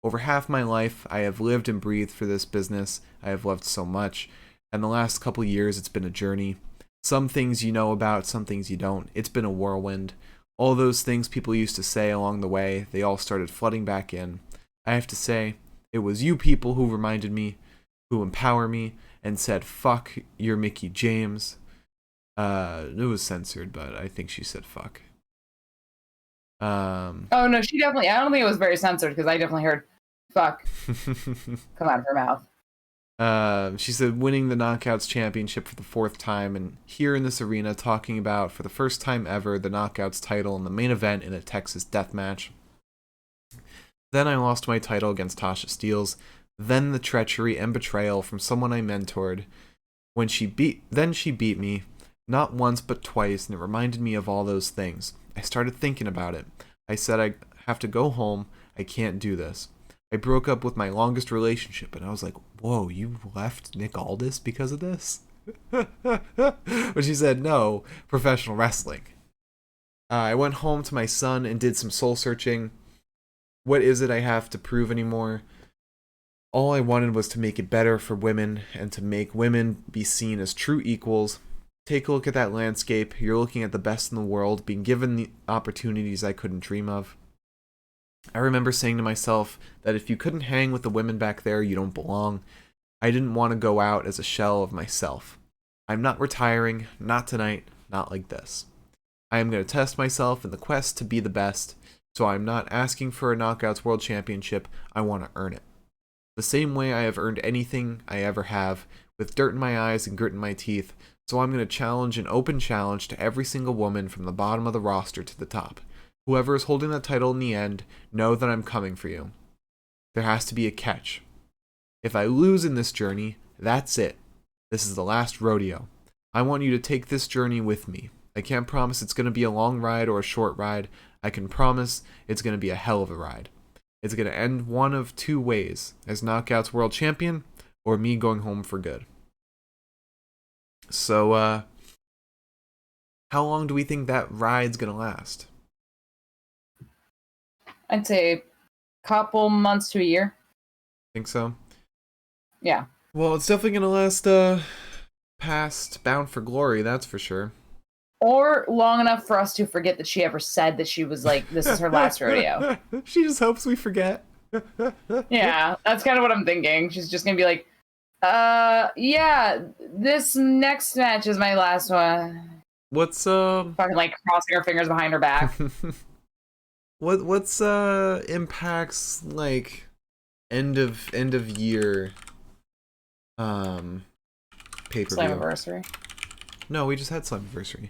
Over half my life, I have lived and breathed for this business I have loved so much. And the last couple years, it's been a journey. Some things you know about, some things you don't. It's been a whirlwind. All those things people used to say along the way, they all started flooding back in. I have to say, it was you people who reminded me, who empower me, and said, fuck, you're Mickie James. It was censored, but I think she said fuck. Oh, no, she definitely, I don't think it was very censored, because I definitely heard fuck come out of her mouth. She said, winning the Knockouts Championship for the 4th time, and here in this arena talking about, for the first time ever, the Knockouts title in the main event in a Texas death match. Then I lost my title against Tasha Steelz. Then the treachery and betrayal from someone I mentored. Then she beat me, not once but twice, and it reminded me of all those things. I started thinking about it. I said I have to go home. I can't do this. I broke up with my longest relationship, and I was like, whoa, you left Nick Aldis because of this? But she said, no, professional wrestling. I went home to my son and did some soul searching. What is it I have to prove anymore? All I wanted was to make it better for women and to make women be seen as true equals. Take a look at that landscape. You're looking at the best in the world, being given the opportunities I couldn't dream of. I remember saying to myself that if you couldn't hang with the women back there, you don't belong. I didn't want to go out as a shell of myself. I'm not retiring, not tonight, not like this. I am going to test myself in the quest to be the best, so I'm not asking for a Knockouts World Championship, I want to earn it. The same way I have earned anything I ever have, with dirt in my eyes and grit in my teeth, so I'm going to challenge an open challenge to every single woman from the bottom of the roster to the top. Whoever is holding that title in the end, know that I'm coming for you. There has to be a catch. If I lose in this journey, that's it. This is the last rodeo. I want you to take this journey with me. I can't promise it's going to be a long ride or a short ride. I can promise it's going to be a hell of a ride. It's going to end one of two ways, as Knockouts World Champion, or me going home for good. So, how long do we think that ride's going to last? I'd say a couple months to a year. Think so? Yeah. Well, it's definitely going to last past Bound for Glory, that's for sure. Or long enough for us to forget that she ever said that she was like, this is her last rodeo. She just hopes we forget. Yeah, that's kind of what I'm thinking. She's just going to be like, yeah, this next match is my last one. What's Fucking like crossing her fingers behind her back. what's Impact's like end of year pay-per-view? Slammiversary. No, we just had Slammiversary.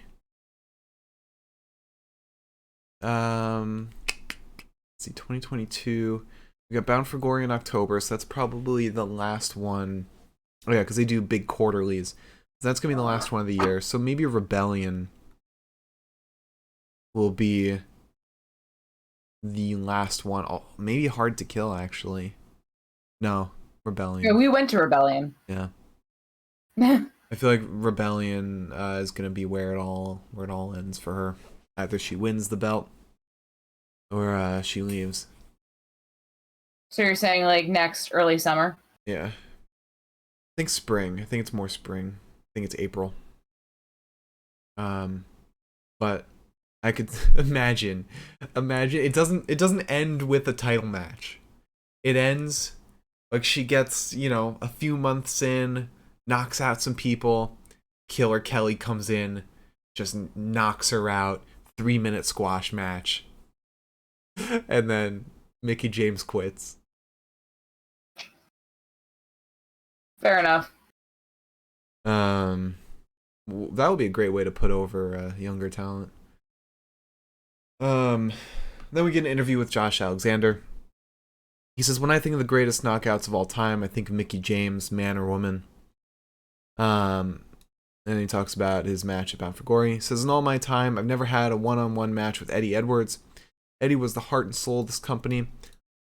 Let's see, 2022. We got Bound for Glory in October, so that's probably the last one. Oh yeah, because they do big quarterlies. So that's gonna be the last one of the year. So maybe Rebellion will be the last one. Oh, maybe Hard to Kill, actually. No, Rebellion. Yeah, we went to Rebellion. Yeah. I feel like Rebellion is gonna be where it all ends for her. Either she wins the belt or she leaves. So you're saying like next early summer? Yeah. I think spring. I think it's more spring. I think it's April. But I could imagine it doesn't end with a title match. It ends like she gets, a few months in, knocks out some people, Killer Kelly comes in, just knocks her out, 3-minute squash match. And then Mickie James quits. Fair enough. That would be a great way to put over younger talent. Then we get an interview with Josh Alexander. He says, when I think of the greatest knockouts of all time, I think of Mickie James, man or woman. And he talks about his match at Bound for Glory. He says, in all my time, I've never had a one-on-one match with Eddie Edwards. Eddie was the heart and soul of this company.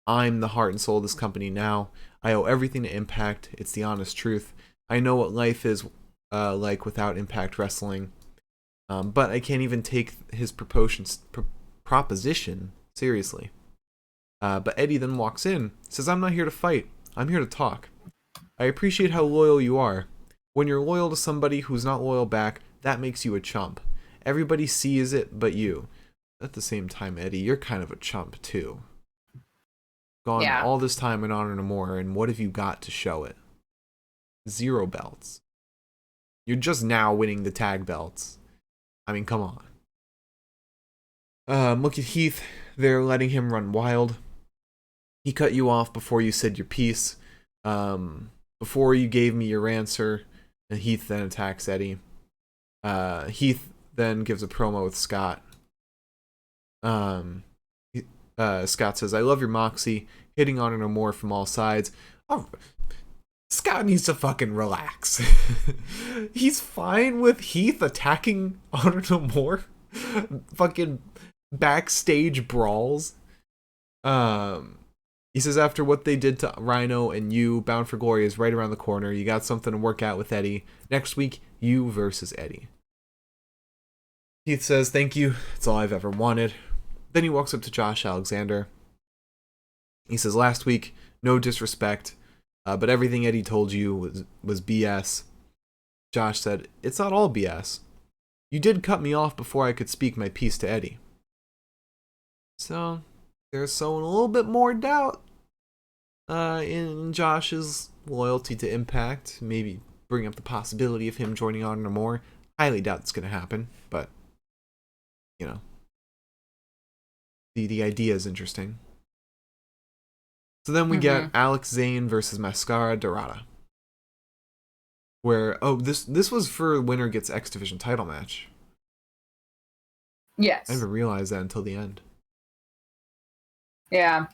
I'm the heart and soul of this company now. I owe everything to Impact. It's the honest truth. I know what life is like without Impact Wrestling. But I can't even take his proposition seriously. But Eddie then walks in, says, I'm not here to fight. I'm here to talk. I appreciate how loyal you are. When you're loyal to somebody who's not loyal back, that makes you a chump. Everybody sees it but you. At the same time, Eddie, you're kind of a chump too. Gone all this time in Honor No More, and what have you got to show it? 0 belts. You're just now winning the tag belts. I mean, come on. Look at Heath. They're letting him run wild. He cut you off before you said your piece. Before you gave me your answer. And Heath then attacks Eddie. Heath then gives a promo with Scott. Scott says, I love your moxie. Hitting Honor No More from all sides. Oh, Scott needs to fucking relax. He's fine with Heath attacking Honor No More. Fucking backstage brawls. He says after what they did to Rhino and you, Bound for Glory is right around the corner. You got something to work out with Eddie. Next week, you versus Eddie. Heath says, thank you. It's all I've ever wanted. Then he walks up to Josh Alexander. He says, last week, no disrespect, but everything Eddie told you was BS. Josh said, it's not all BS. You did cut me off before I could speak my piece to Eddie. So, they're sowing a little bit more doubt in Josh's loyalty to Impact. Maybe bring up the possibility of him joining Honor more. Highly doubt it's going to happen, but, you know, the idea is interesting. So then we get Alex Zane versus Mascara Dorada. Where, this was for winner gets X Division title match. Yes. I didn't even realize that until the end. Yeah.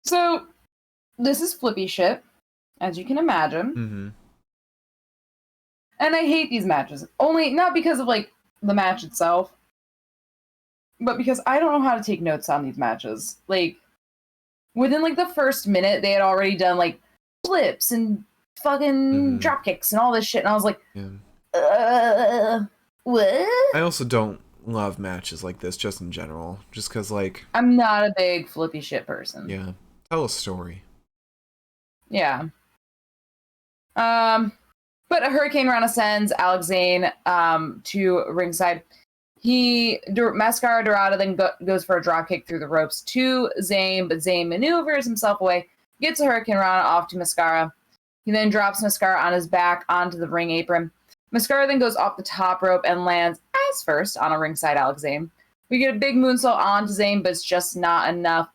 So, this is flippy shit, as you can imagine. Mm-hmm. And I hate these matches. Only, not because of, like, the match itself, but because I don't know how to take notes on these matches. Like, within, like, the first minute, they had already done, like, flips and fucking drop kicks and all this shit, and I was like, what? I also don't love matches like this, just in general. Just because, like... I'm not a big flippy shit person. Yeah. Tell a story. Yeah. But a Hurricane Rana sends Alex Zane to ringside. Mascara Dorada then goes for a dropkick through the ropes to Zane, but Zane maneuvers himself away, gets a Hurricane Rana off to Mascara. He then drops Mascara on his back onto the ring apron. Mascara then goes off the top rope and lands as first on a ringside Alex Zane. We get a big moonsault onto Zane, but it's just not enough.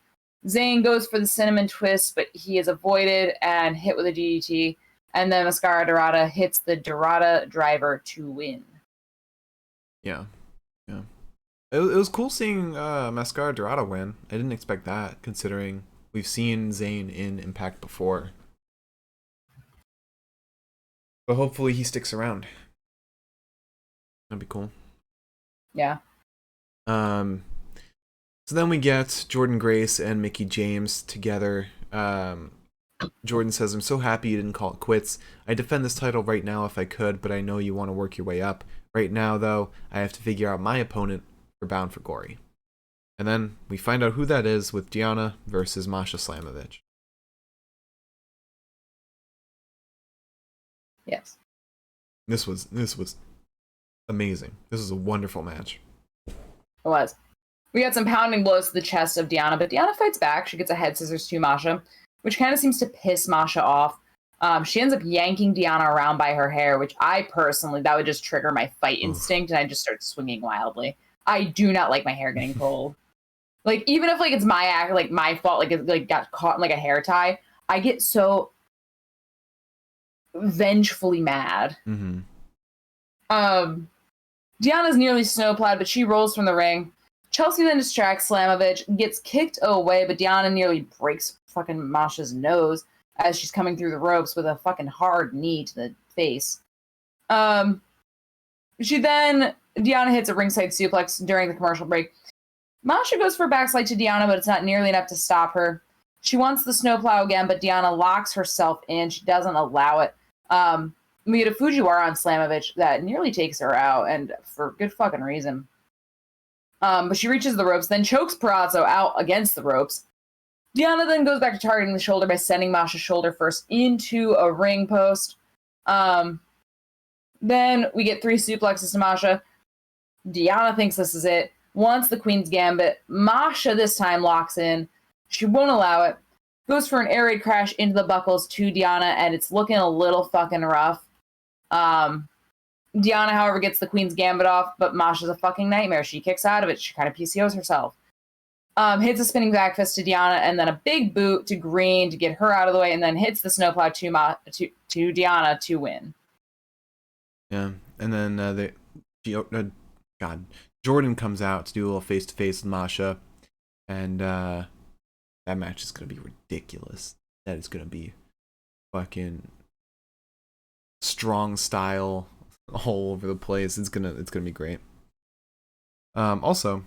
Zane goes for the cinnamon twist, but he is avoided and hit with a DDT. And then Mascara Dorada hits the Dorada driver to win. Yeah. Yeah. It was cool seeing Mascara Dorada win. I didn't expect that, considering we've seen Zane in Impact before. But hopefully he sticks around. That'd be cool. Yeah. So then we get Jordan Grace and Mickie James together. Jordan says, I'm so happy you didn't call it quits. I defend this title right now if I could, but I know you want to work your way up. Right now, though, I have to figure out my opponent for Bound for Glory. And then we find out who that is with Diana versus Masha Slamovich. Yes. This was amazing. This was a wonderful match. It was. We got some pounding blows to the chest of Diana, but Diana fights back. She gets a head scissors to Masha, which kind of seems to piss Masha off. She ends up yanking Diana around by her hair, which I personally, that would just trigger my fight instinct, and I just start swinging wildly. I do not like my hair getting pulled. Like, even if, like, it's my act, like, my fault, like, it like, got caught in, like, a hair tie, I get so vengefully mad. Mm-hmm. Diana's nearly snowplowed, but she rolls from the ring. Chelsea then distracts Slamovich, gets kicked away, but Diana nearly breaks fucking Masha's nose as she's coming through the ropes with a fucking hard knee to the face. Diana hits a ringside suplex during the commercial break. Masha goes for a backslide to Diana, but it's not nearly enough to stop her. She wants the snowplow again, but Diana locks herself in. She doesn't allow it. We get a Fujiwara on Slamovich that nearly takes her out, and for good fucking reason. But she reaches the ropes, then chokes Perazzo out against the ropes. Diana then goes back to targeting the shoulder by sending Masha's shoulder first into a ring post. Then we get 3 suplexes to Masha. Diana thinks this is it. Wants the Queen's Gambit. Masha this time locks in. She won't allow it. Goes for an air raid crash into the buckles to Diana, and it's looking a little fucking rough. Diana, however, gets the Queen's Gambit off, but Masha's a fucking nightmare. She kicks out of it. She kind of PCOs herself. Hits a spinning back fist to Diana, and then a big boot to Green to get her out of the way, and then hits the snowplow to Diana to win. Yeah, and then Jordan comes out to do a little face-to-face with Masha, and that match is going to be ridiculous. That is going to be fucking strong style all over the place. It's gonna be great. Also,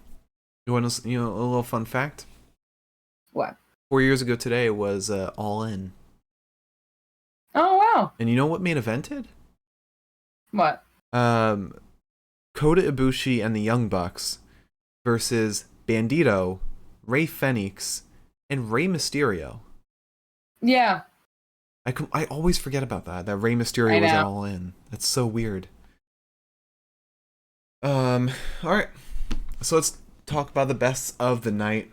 you want to, a little fun fact? What? 4 years ago today was All In. Oh wow. And you know what main evented? What? Kota Ibushi and the Young Bucks versus Bandito, Rey Fenix, and Rey Mysterio. Yeah. I always forget about that Rey Mysterio was at All In. That's so weird. All right. So let's talk about the best of the night.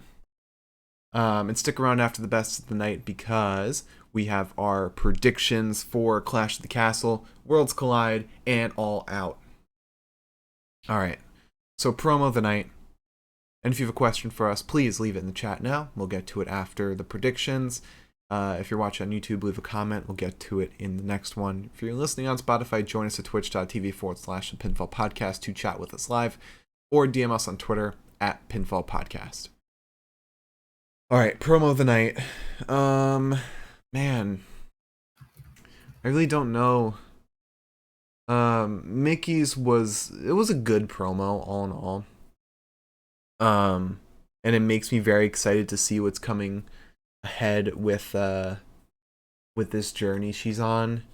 And stick around after the best of the night because we have our predictions for Clash of the Castle, Worlds Collide, and All Out. All right. So promo of the night. And if you have a question for us, please leave it in the chat now. We'll get to it after the predictions. If you're watching on YouTube, leave a comment. We'll get to it in the next one. If you're listening on Spotify, join us at twitch.tv/the Pinfall Podcast to chat with us live, or DM us on Twitter at Pinfall Podcast. All right, promo of the night. Man, I really don't know. Mickey's was a good promo all in all. And it makes me very excited to see what's coming ahead with this journey she's on.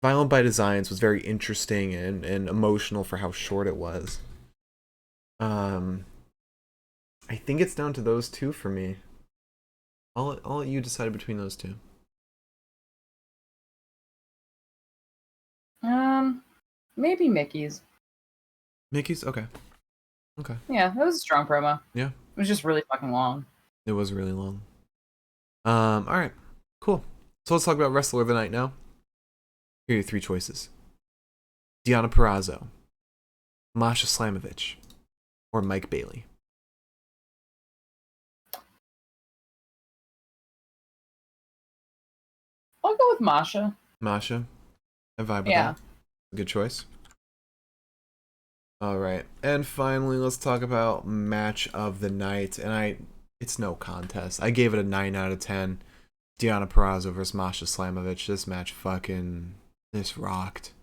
Violent by Designs was very interesting and emotional for how short it was. I think it's down to those two for me. I'll let you decide between those two. Maybe Mickey's. Mickey's? Okay. Yeah, that was a strong promo. Yeah. It was just really fucking long. It was really long. All right. Cool. So let's talk about Wrestler of the Night now. Here are your three choices. Deonna Purrazzo, Masha Slamovich, or Mike Bailey. I'll go with Masha. Masha? I vibe with that. Good choice. All right. And finally, let's talk about match of the night. And it's no contest. I gave it a 9 out of 10. Deonna Purrazzo versus Masha Slamovich. This match this rocked.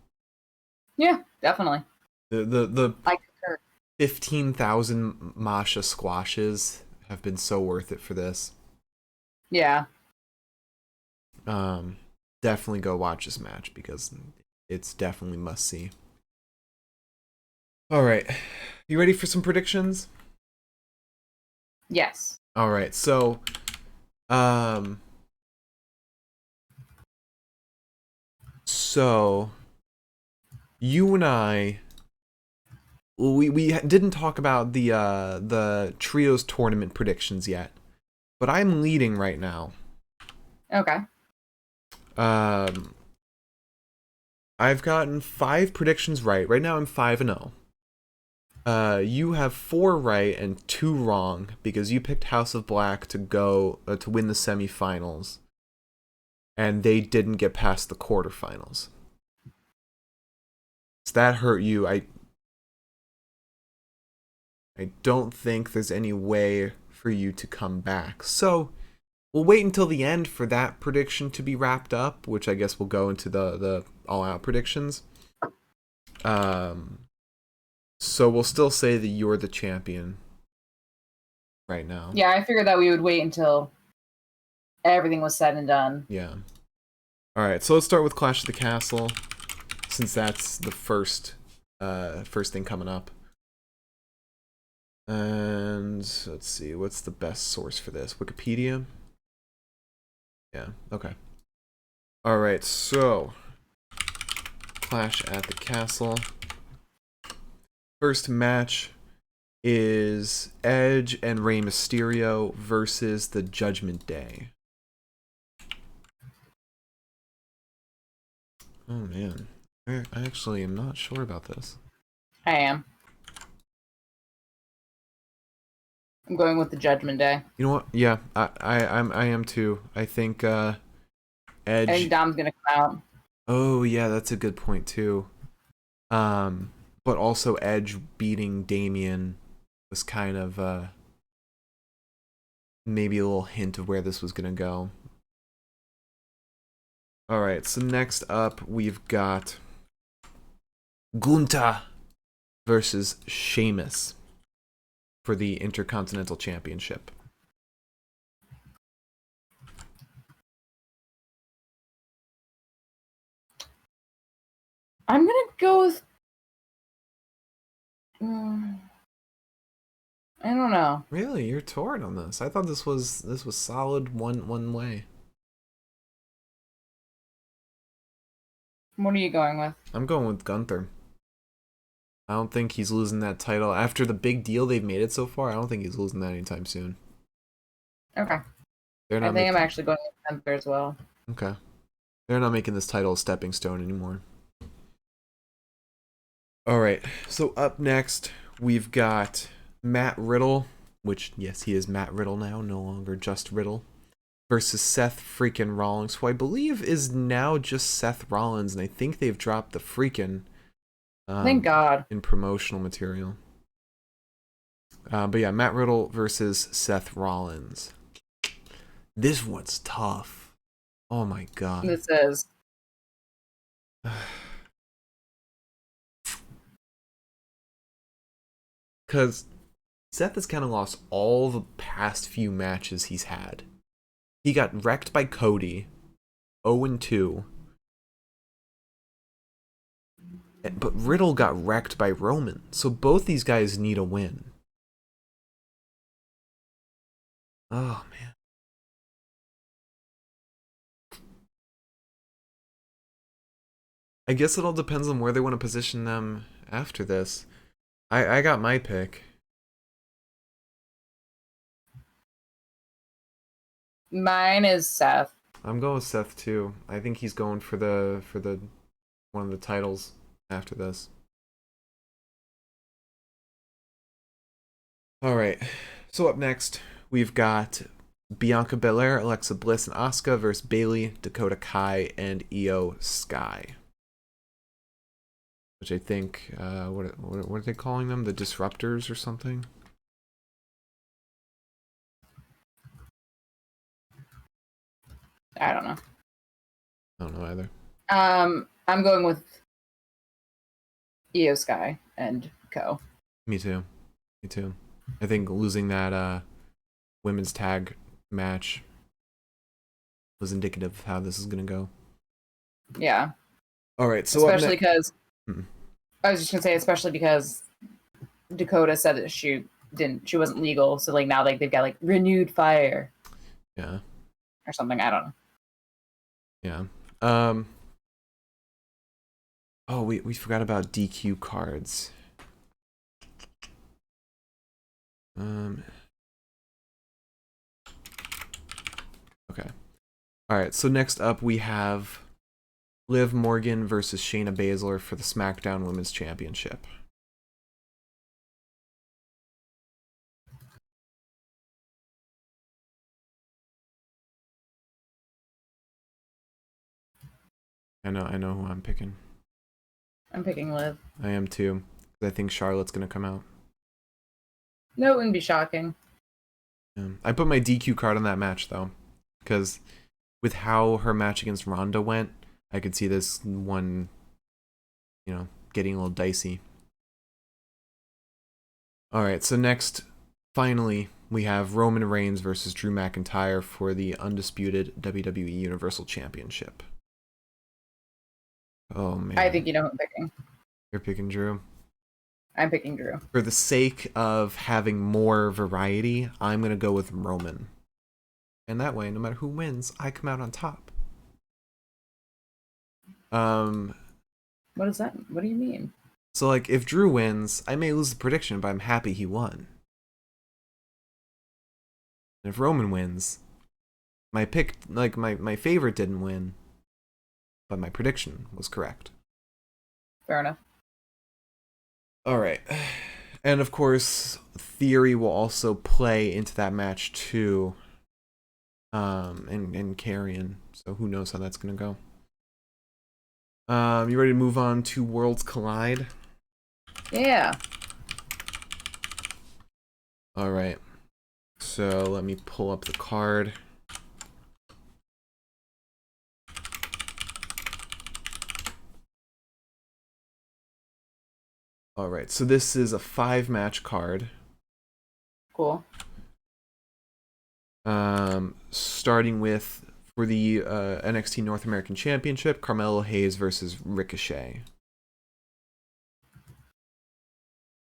Yeah, definitely. The I concur. 15,000 Masha squashes have been so worth it for this. Yeah. Definitely go watch this match because it's definitely must see. All right. You ready for some predictions? Yes. All right. So, you and I, we didn't talk about the trios tournament predictions yet, but I'm leading right now. Okay. I've gotten 5 predictions right. Right now I'm 5-0. You have 4 right and 2 wrong because you picked House of Black to go to win the semifinals, and they didn't get past the quarterfinals. So that hurt you. I don't think there's any way for you to come back. So we'll wait until the end for that prediction to be wrapped up, which I guess will go into the all-out predictions. So we'll still say that you're the champion right now. Yeah, I figured that we would wait until everything was said and done. Yeah. All right, so let's start with Clash of the Castle, since that's the first thing coming up. And let's see, what's the best source for this? Wikipedia? Yeah, okay. All right, so Clash at the Castle. First match is Edge and Rey Mysterio versus the Judgment Day. Oh man, I actually am not sure about this. I am. I'm going with the Judgment Day. You know what? Yeah, I am too. I think Edge. I think Dom's gonna come out. Oh yeah, that's a good point too. But also Edge beating Damian was kind of maybe a little hint of where this was gonna go. All right, so next up we've got Gunther versus Sheamus for the Intercontinental Championship. I'm gonna go with. I don't know. Really, you're torn on this. I thought this was solid one way. What are you going with? I'm going with Gunther. I don't think he's losing that title after the big deal they've made it so far. I don't think he's losing that anytime soon. Okay. They're I not think I'm making. actually going with Gunther as well. Okay. They're not making this title a stepping stone anymore. All right. So up next, we've got Matt Riddle, which, yes, he is Matt Riddle now, no longer just Riddle, versus Seth freaking Rollins, who I believe is now just Seth Rollins, and I think they've dropped the freaking Thank God. in promotional material. But yeah, Matt Riddle versus Seth Rollins. This one's tough. Oh my God. This is. Because Seth has kind of lost all the past few matches he's had. He got wrecked by Cody, 0-2. But Riddle got wrecked by Roman. So both these guys need a win. Oh, man. I guess it all depends on where they want to position them after this. I got my pick. Mine is Seth. I'm going with Seth too. I think he's going for the one of the titles after this. All right. So up next, we've got Bianca Belair, Alexa Bliss, and Asuka versus Bayley, Dakota Kai, and Io Sky. Which I think, what are they calling them? The Disruptors or something? I don't know. I don't know either. I'm going with Io Sky and Co. Me too. Me too. I think losing that women's tag match was indicative of how this is going to go. Yeah. All right, so especially because I was just gonna say, especially because Dakota said that she wasn't legal, so like now like they've got like renewed fire. Yeah. Or something. I don't know. Yeah. Oh, we forgot about DQ cards. Okay. All right. So next up we have Liv Morgan versus Shayna Baszler for the SmackDown Women's Championship. I know who I'm picking. I'm picking Liv. I am too. I think Charlotte's gonna come out. No, it wouldn't be shocking. Yeah. I put my DQ card on that match though, because with how her match against Ronda went, I could see this one, getting a little dicey. All right, so next, finally, we have Roman Reigns versus Drew McIntyre for the undisputed WWE Universal Championship. Oh man, I think you know who I'm picking. You're picking Drew. I'm picking Drew. For the sake of having more variety, I'm gonna go with Roman. And that way, no matter who wins, I come out on top. What is that? What do you mean? So like, if Drew wins, I may lose the prediction, but I'm happy he won. And if Roman wins, my pick, like my favorite didn't win, but my prediction was correct. Fair enough. All right. And of course, theory will also play into that match too. And Carrion. So who knows how that's gonna go. You ready to move on to Worlds Collide? Yeah. All right. So let me pull up the card. All right, so this is a 5-match card. Cool. Starting with, for the NXT North American Championship, Carmelo Hayes versus Ricochet.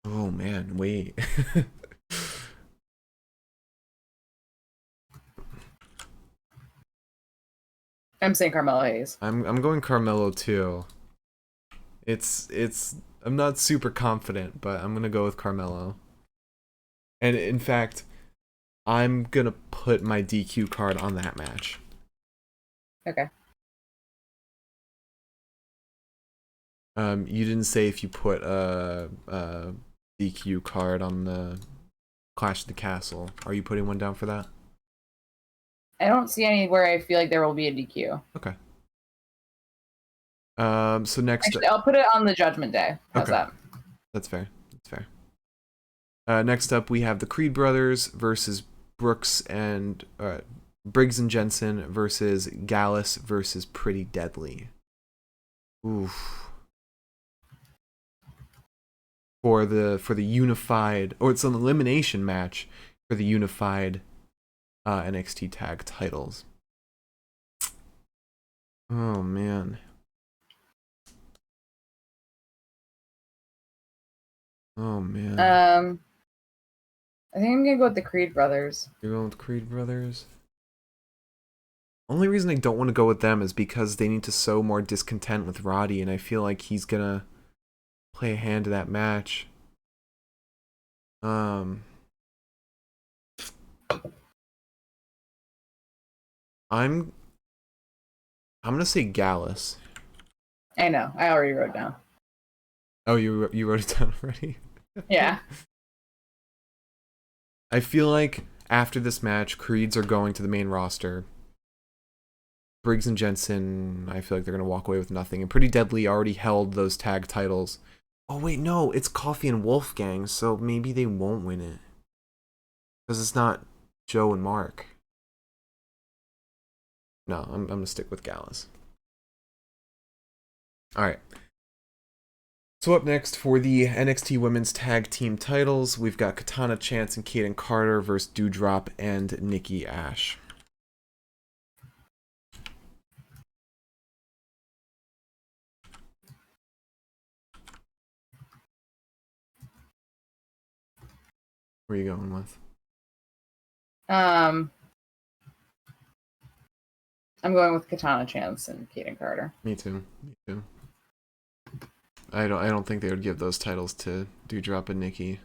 Oh man, wait. I'm saying Carmelo Hayes. I'm going Carmelo too. It's I'm not super confident, but I'm gonna go with Carmelo. And in fact, I'm gonna put my DQ card on that match. Okay. You didn't say if you put a DQ card on the Clash of the Castle. Are you putting one down for that? I don't see anywhere I feel like there will be a DQ. Okay. So next, Actually, I'll put it on the Judgment Day. How's that? That's fair. That's fair. Next up, we have the Creed brothers versus Briggs and Jensen versus Gallus versus Pretty Deadly. Oof. For the unified, or it's an elimination match for the unified NXT tag titles. Oh man. Oh man. I think I'm gonna go with the Creed brothers. You're going with Creed brothers? Only reason I don't want to go with them is because they need to sow more discontent with Roddy, and I feel like he's gonna play a hand to that match. I'm gonna say Gallus. I know. I already wrote it down. Oh, you wrote it down already? Yeah. I feel like after this match, Creeds are going to the main roster. Briggs and Jensen, I feel like they're gonna walk away with nothing. And Pretty Deadly already held those tag titles. Oh wait, no, it's Coffee and Wolfgang, so maybe they won't win it. Because it's not Joe and Mark. No, I'm gonna stick with Gallus. Alright. So up next for the NXT Women's Tag Team titles, we've got Katana Chance and Kaden Carter versus Doudrop and Nikki Ash. Where are you going with? I'm going with Katana Chance and Kaden Carter. Me too. Me too. I don't think they would give those titles to Doudrop and Nikki.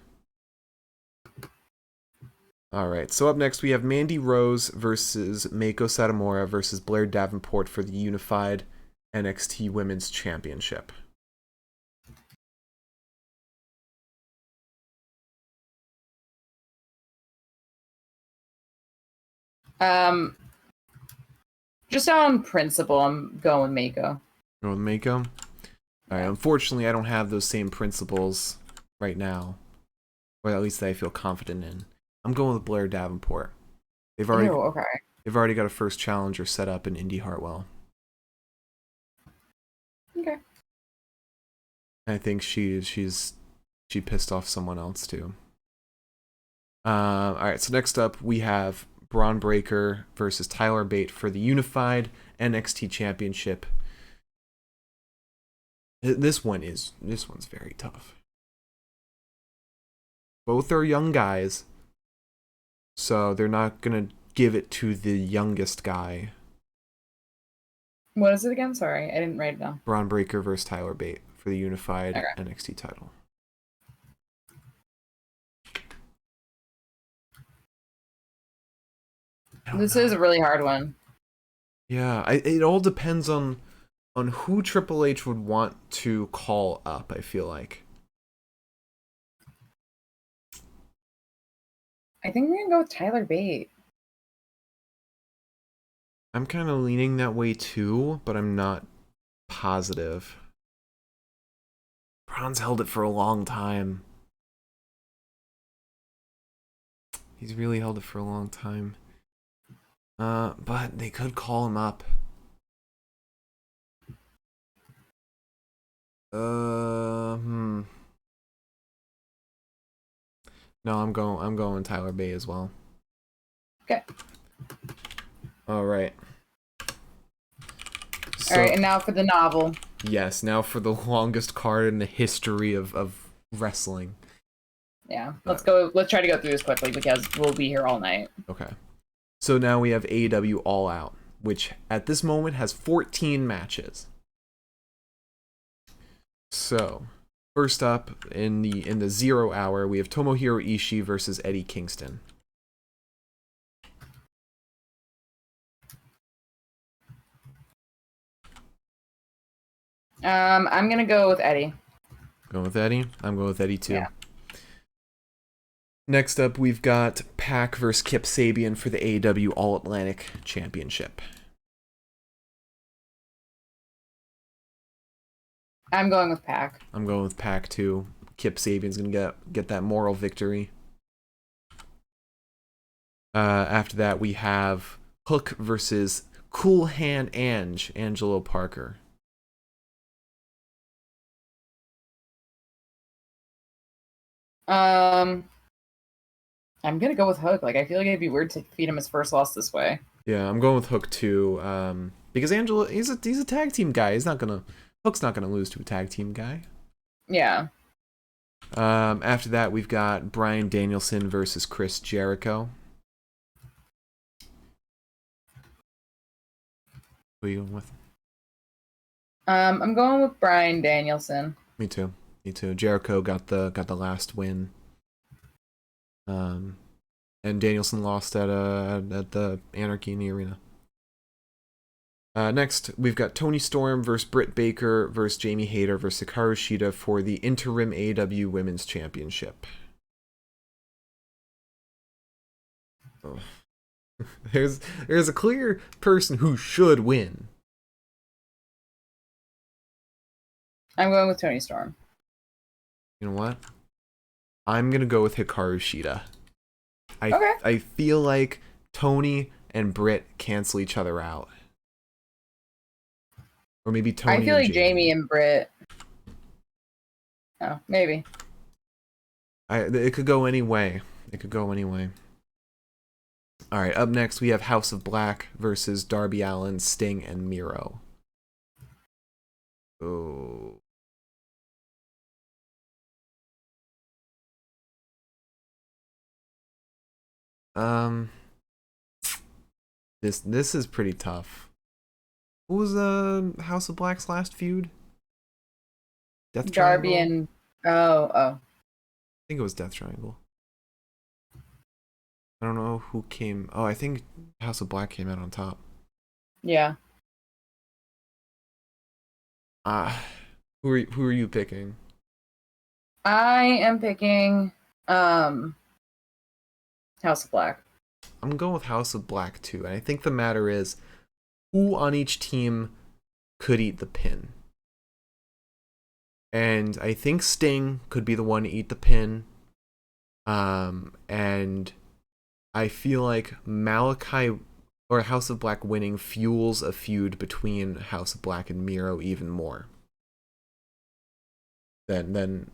Alright, so up next we have Mandy Rose versus Meiko Satomura versus Blair Davenport for the unified NXT Women's Championship. Just on principle, I'm going with Meiko. Going with Meiko? Alright, unfortunately I don't have those same principles right now. Or at least that I feel confident in. I'm going with Blair Davenport. They've already got a first challenger set up in Indy Hartwell. Okay. I think she pissed off someone else too. Alright, so next up we have Braun Breaker versus Tyler Bate for the unified NXT Championship. This one's very tough. Both are young guys, so they're not gonna give it to the youngest guy. What is it again? Sorry, I didn't write it down. Braun Breaker versus Tyler Bate for the unified NXT title. This is a really hard one. Yeah, it all depends on who Triple H would want to call up, I feel like. I think we're gonna go with Tyler Bate. I'm kind of leaning that way too, but I'm not positive. Braun's held it for a long time. He's really held it for a long time. But they could call him up. No, I'm going Tyler Bate as well. Okay. All right. So, All right, and now for the novel. yes, now for the longest card in the history of wrestling. Yeah, let's go. Let's try to go through this quickly because we'll be here all night. Okay. So now we have AEW All Out, which at this moment has 14 matches. So, first up in the 0 hour, we have Tomohiro Ishii versus Eddie Kingston. I'm gonna go with Eddie. Going with Eddie? I'm going with Eddie too. Yeah. Next up, we've got Pac versus Kip Sabian for the AEW All Atlantic Championship. I'm going with Pac. I'm going with Pac too. Kip Sabian's gonna get that moral victory. After that, we have Hook versus Cool Hand Angelo Parker. I'm gonna go with Hook. Like, I feel like it'd be weird to feed him his first loss this way. Yeah, I'm going with Hook too. Because Angelo, he's a tag team guy. Hook's not gonna lose to a tag team guy. Yeah. After that, we've got Bryan Danielson versus Chris Jericho. Who are you going with? I'm going with Bryan Danielson. Me too. Jericho got the last win. And Danielson lost at the Anarchy in the Arena. Next, we've got Toni Storm versus Britt Baker versus Jamie Hayter versus Hikaru Shida for the interim AEW Women's Championship. Oh. There's a clear person who should win. I'm going with Toni Storm. You know what? I'm gonna go with Hikaru Shida. Okay. I feel like Tony and Britt cancel each other out. Or maybe Tony I feel and like Jamie and Britt. Oh, maybe. It could go any way. All right, up next we have House of Black versus Darby Allin, Sting, and Miro. Oh. This is pretty tough. Who was House of Black's last feud? Death Darby Triangle? and oh. I think it was Death Triangle. I don't know who came. Oh, I think House of Black came out on top. Yeah. Who are you picking? I am picking House of Black. I'm going with House of Black too, and I think the matter is who on each team could eat the pin. And I think Sting could be the one to eat the pin. And I feel like Malachi or House of Black winning fuels a feud between House of Black and Miro even more than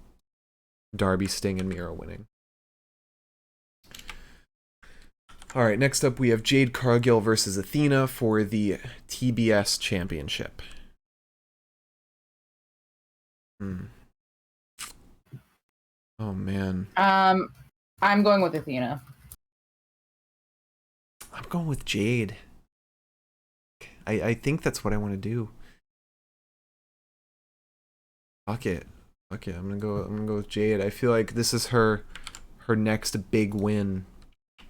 Darby, Sting, and Miro winning. All right, next up we have Jade Cargill versus Athena for the TBS Championship. Oh man. I'm going with Athena. I'm going with Jade. I think that's what I want to do. Fuck it. I'm gonna go with Jade. I feel like this is her next big win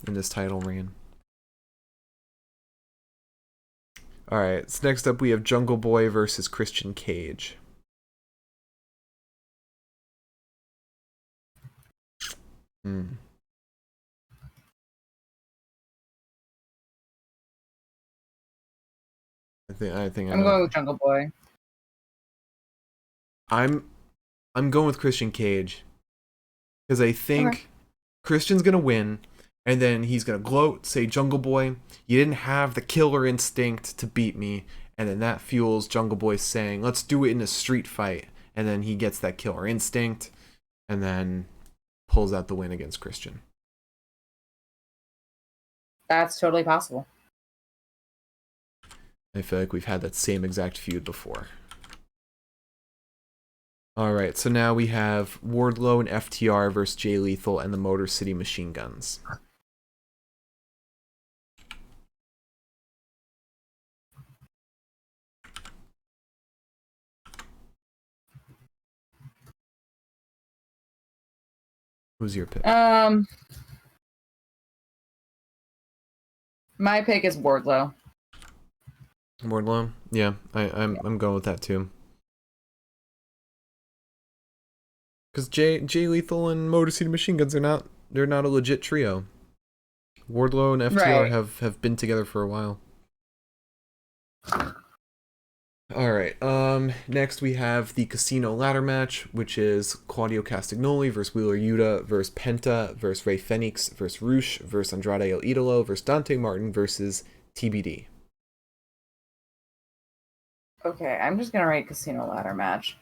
in this title reign. Alright, so next up we have Jungle Boy versus Christian Cage. I think I'm going with Jungle Boy. I'm going with Christian Cage because I think Christian's gonna win, and then he's gonna gloat, say, "Jungle Boy, you didn't have the killer instinct to beat me," and then that fuels Jungle Boy saying, "Let's do it in a street fight," and then he gets that killer instinct, and then pulls out the win against Christian. That's totally possible. I feel like we've had that same exact feud before. Alright, so now we have Wardlow and FTR versus Jay Lethal and the Motor City Machine Guns. Who's your pick? My pick is Wardlow. Wardlow? Yeah, I'm going with that too. Because Jay Lethal and Motor City Machine Guns are not a legit trio. Wardlow and FTR have been together for a while. Alright, next we have the Casino Ladder match, which is Claudio Castagnoli versus Wheeler Yuta versus Penta versus Rey Fenix versus Roosh versus Andrade El Idolo versus Dante Martin versus TBD. Okay, I'm just gonna write Casino Ladder match.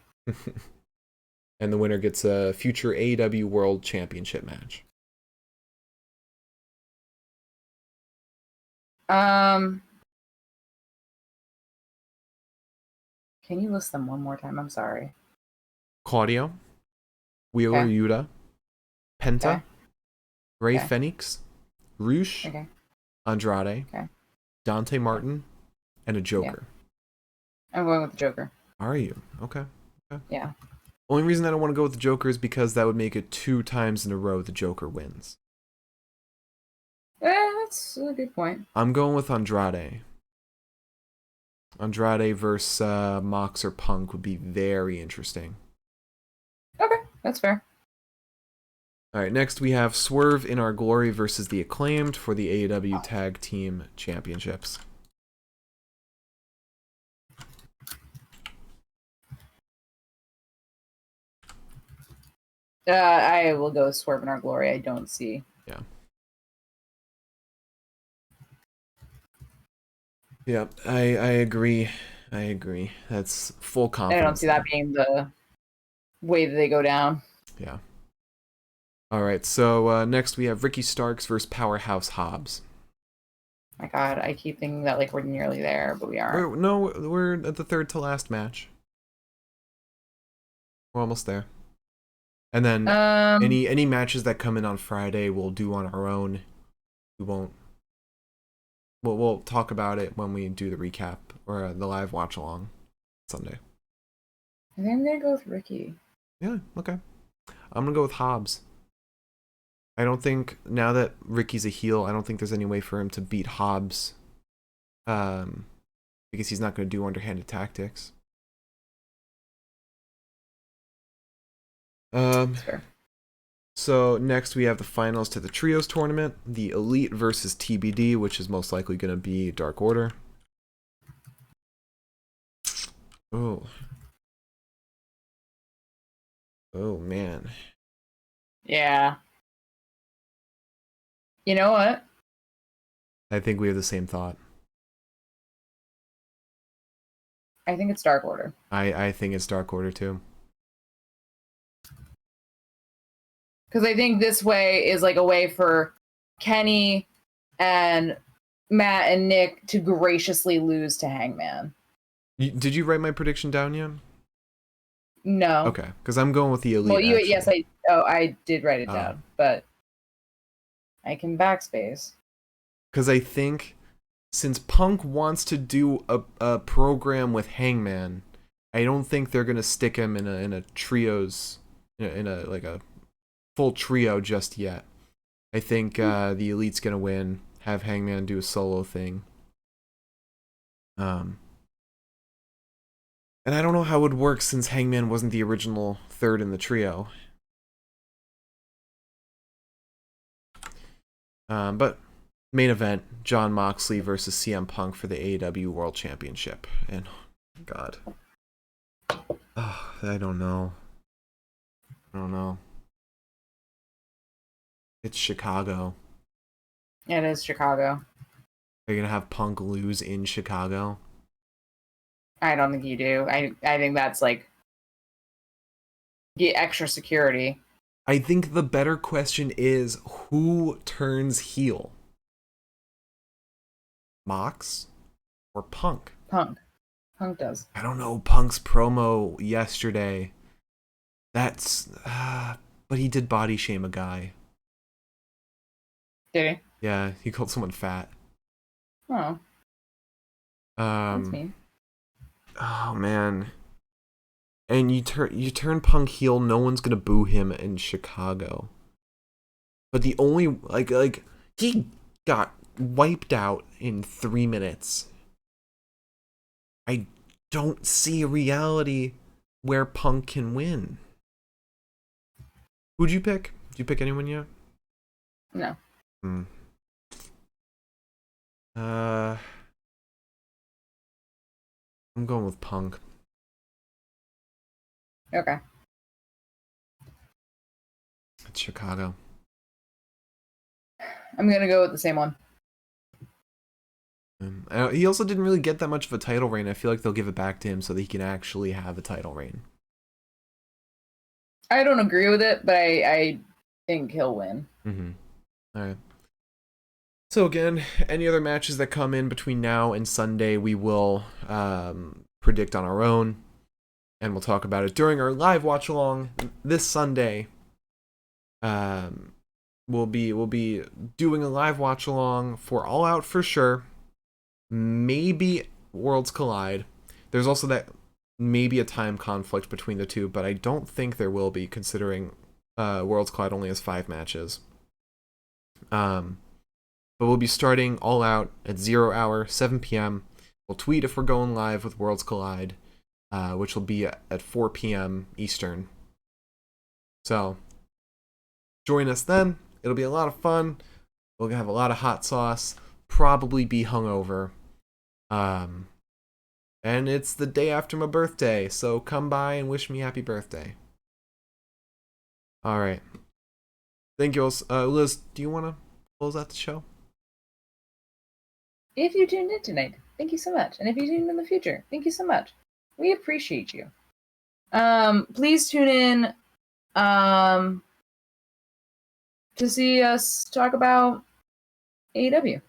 And the winner gets a future AEW World Championship match. Can you list them one more time? I'm sorry. Claudio, Wheeler Yuta, Penta, Rey Fenix, Roosh, Andrade, Dante Martin, and a Joker. I'm going with the Joker. Are you? Okay. Yeah. Only reason I don't want to go with the Joker is because that would make it 2 times in a row the Joker wins. That's a good point. I'm going with Andrade. Andrade versus Mox or Punk would be very interesting. Okay, that's fair. Alright, next we have Swerve in Our Glory versus The Acclaimed for the AEW Tag Team Championships. I will go Swerve in Our Glory. I don't see. Yeah. Yeah, I agree. I agree. That's full confidence. I don't see that being the way that they go down. Yeah. Alright, so next we have Ricky Starks versus Powerhouse Hobbs. My God, I keep thinking that like we're nearly there, but we aren't. We're at the third to last match. We're almost there. And then any matches that come in on Friday we'll do on our own. We won't. We'll talk about it when we do the recap or the live watch along Sunday. I think I'm gonna go with Ricky. Yeah, okay. I'm gonna go with Hobbs. I don't think, now that Ricky's a heel, I don't think there's any way for him to beat Hobbs. Because he's not going to do underhanded tactics. Fair. So next we have the finals to the Trios tournament. The Elite versus TBD, which is most likely going to be Dark Order. Oh. Oh, man. Yeah. You know what? I think we have the same thought. I think it's Dark Order. I think it's Dark Order too. Because I think this way is like a way for Kenny and Matt and Nick to graciously lose to Hangman. Did you write my prediction down yet? No. Okay, because I'm going with the Elite. Well, yes, I did write it down, but I can backspace. Because I think since Punk wants to do a program with Hangman, I don't think they're gonna stick him in a trios in a like a full trio just yet. I think the Elite's gonna win. Have Hangman do a solo thing. And I don't know how it would work since Hangman wasn't the original third in the trio. But main event, Jon Moxley versus CM Punk for the AEW World Championship. And God. Oh, I don't know. It's Chicago. It is Chicago. They're gonna have Punk lose in Chicago. I don't think you do. I think that's like get extra security. I think the better question is, who turns heel? Mox or Punk? Punk does. I don't know. Punk's promo yesterday. That's, but he did body shame a guy. Did he? Yeah, he called someone fat. Oh, that's mean. Oh man. And you turn Punk heel, no one's gonna boo him in Chicago. But the only like he got wiped out in 3 minutes. I don't see a reality where Punk can win. Who'd you pick? Did you pick anyone yet? No. I'm going with Punk. Okay. It's Chicago. I'm gonna go with the same one. He also didn't really get that much of a title reign. I feel like they'll give it back to him so that he can actually have a title reign. I don't agree with it, but I think he'll win. All right. So again, any other matches that come in between now and Sunday, we will predict on our own, and we'll talk about it during our live watch along this Sunday. We'll be doing a live watch along for All Out for sure. Maybe Worlds Collide. There's also that maybe a time conflict between the two, but I don't think there will be, considering Worlds Collide only has 5 matches. But we'll be starting All Out at 0 hour, 7 p.m. We'll tweet if we're going live with Worlds Collide, which will be at 4 p.m. Eastern. So, join us then. It'll be a lot of fun. We'll have a lot of hot sauce. Probably be hungover. And it's the day after my birthday, so come by and wish me happy birthday. All right. Thank you all. Liz, do you want to close out the show? If you tuned in tonight, thank you so much. And if you tune in the future, thank you so much. We appreciate you. Please tune in to see us talk about AEW.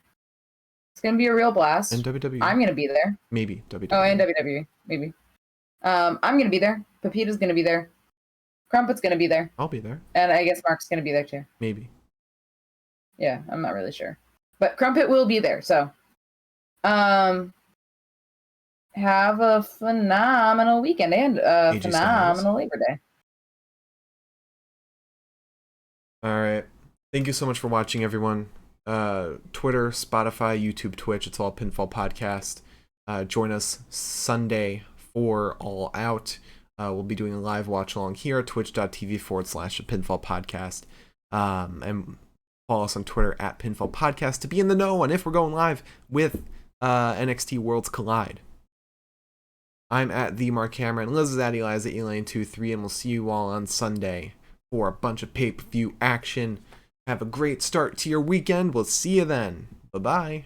It's gonna be a real blast. And WWE. I'm gonna be there. Maybe WWE. Oh, and WWE. Maybe. I'm gonna be there. Pepita's gonna be there. Crumpet's gonna be there. I'll be there. And I guess Mark's gonna be there too. Maybe. Yeah, I'm not really sure. But Crumpet will be there, so have a phenomenal weekend and a phenomenal Labor Day. All right. Thank you so much for watching, everyone. Twitter, Spotify, YouTube, Twitch, it's all Pinfall Podcast. Join us Sunday for All Out. We'll be doing a live watch along here at twitch.tv/Pinfall Podcast. And follow us on Twitter at Pinfall Podcast to be in the know on if we're going live with NXT Worlds Collide. I'm at the Mark Cameron. Liz is at Eliza Elaine23, and we'll see you all on Sunday for a bunch of pay-per-view action. Have a great start to your weekend. We'll see you then. Bye-bye.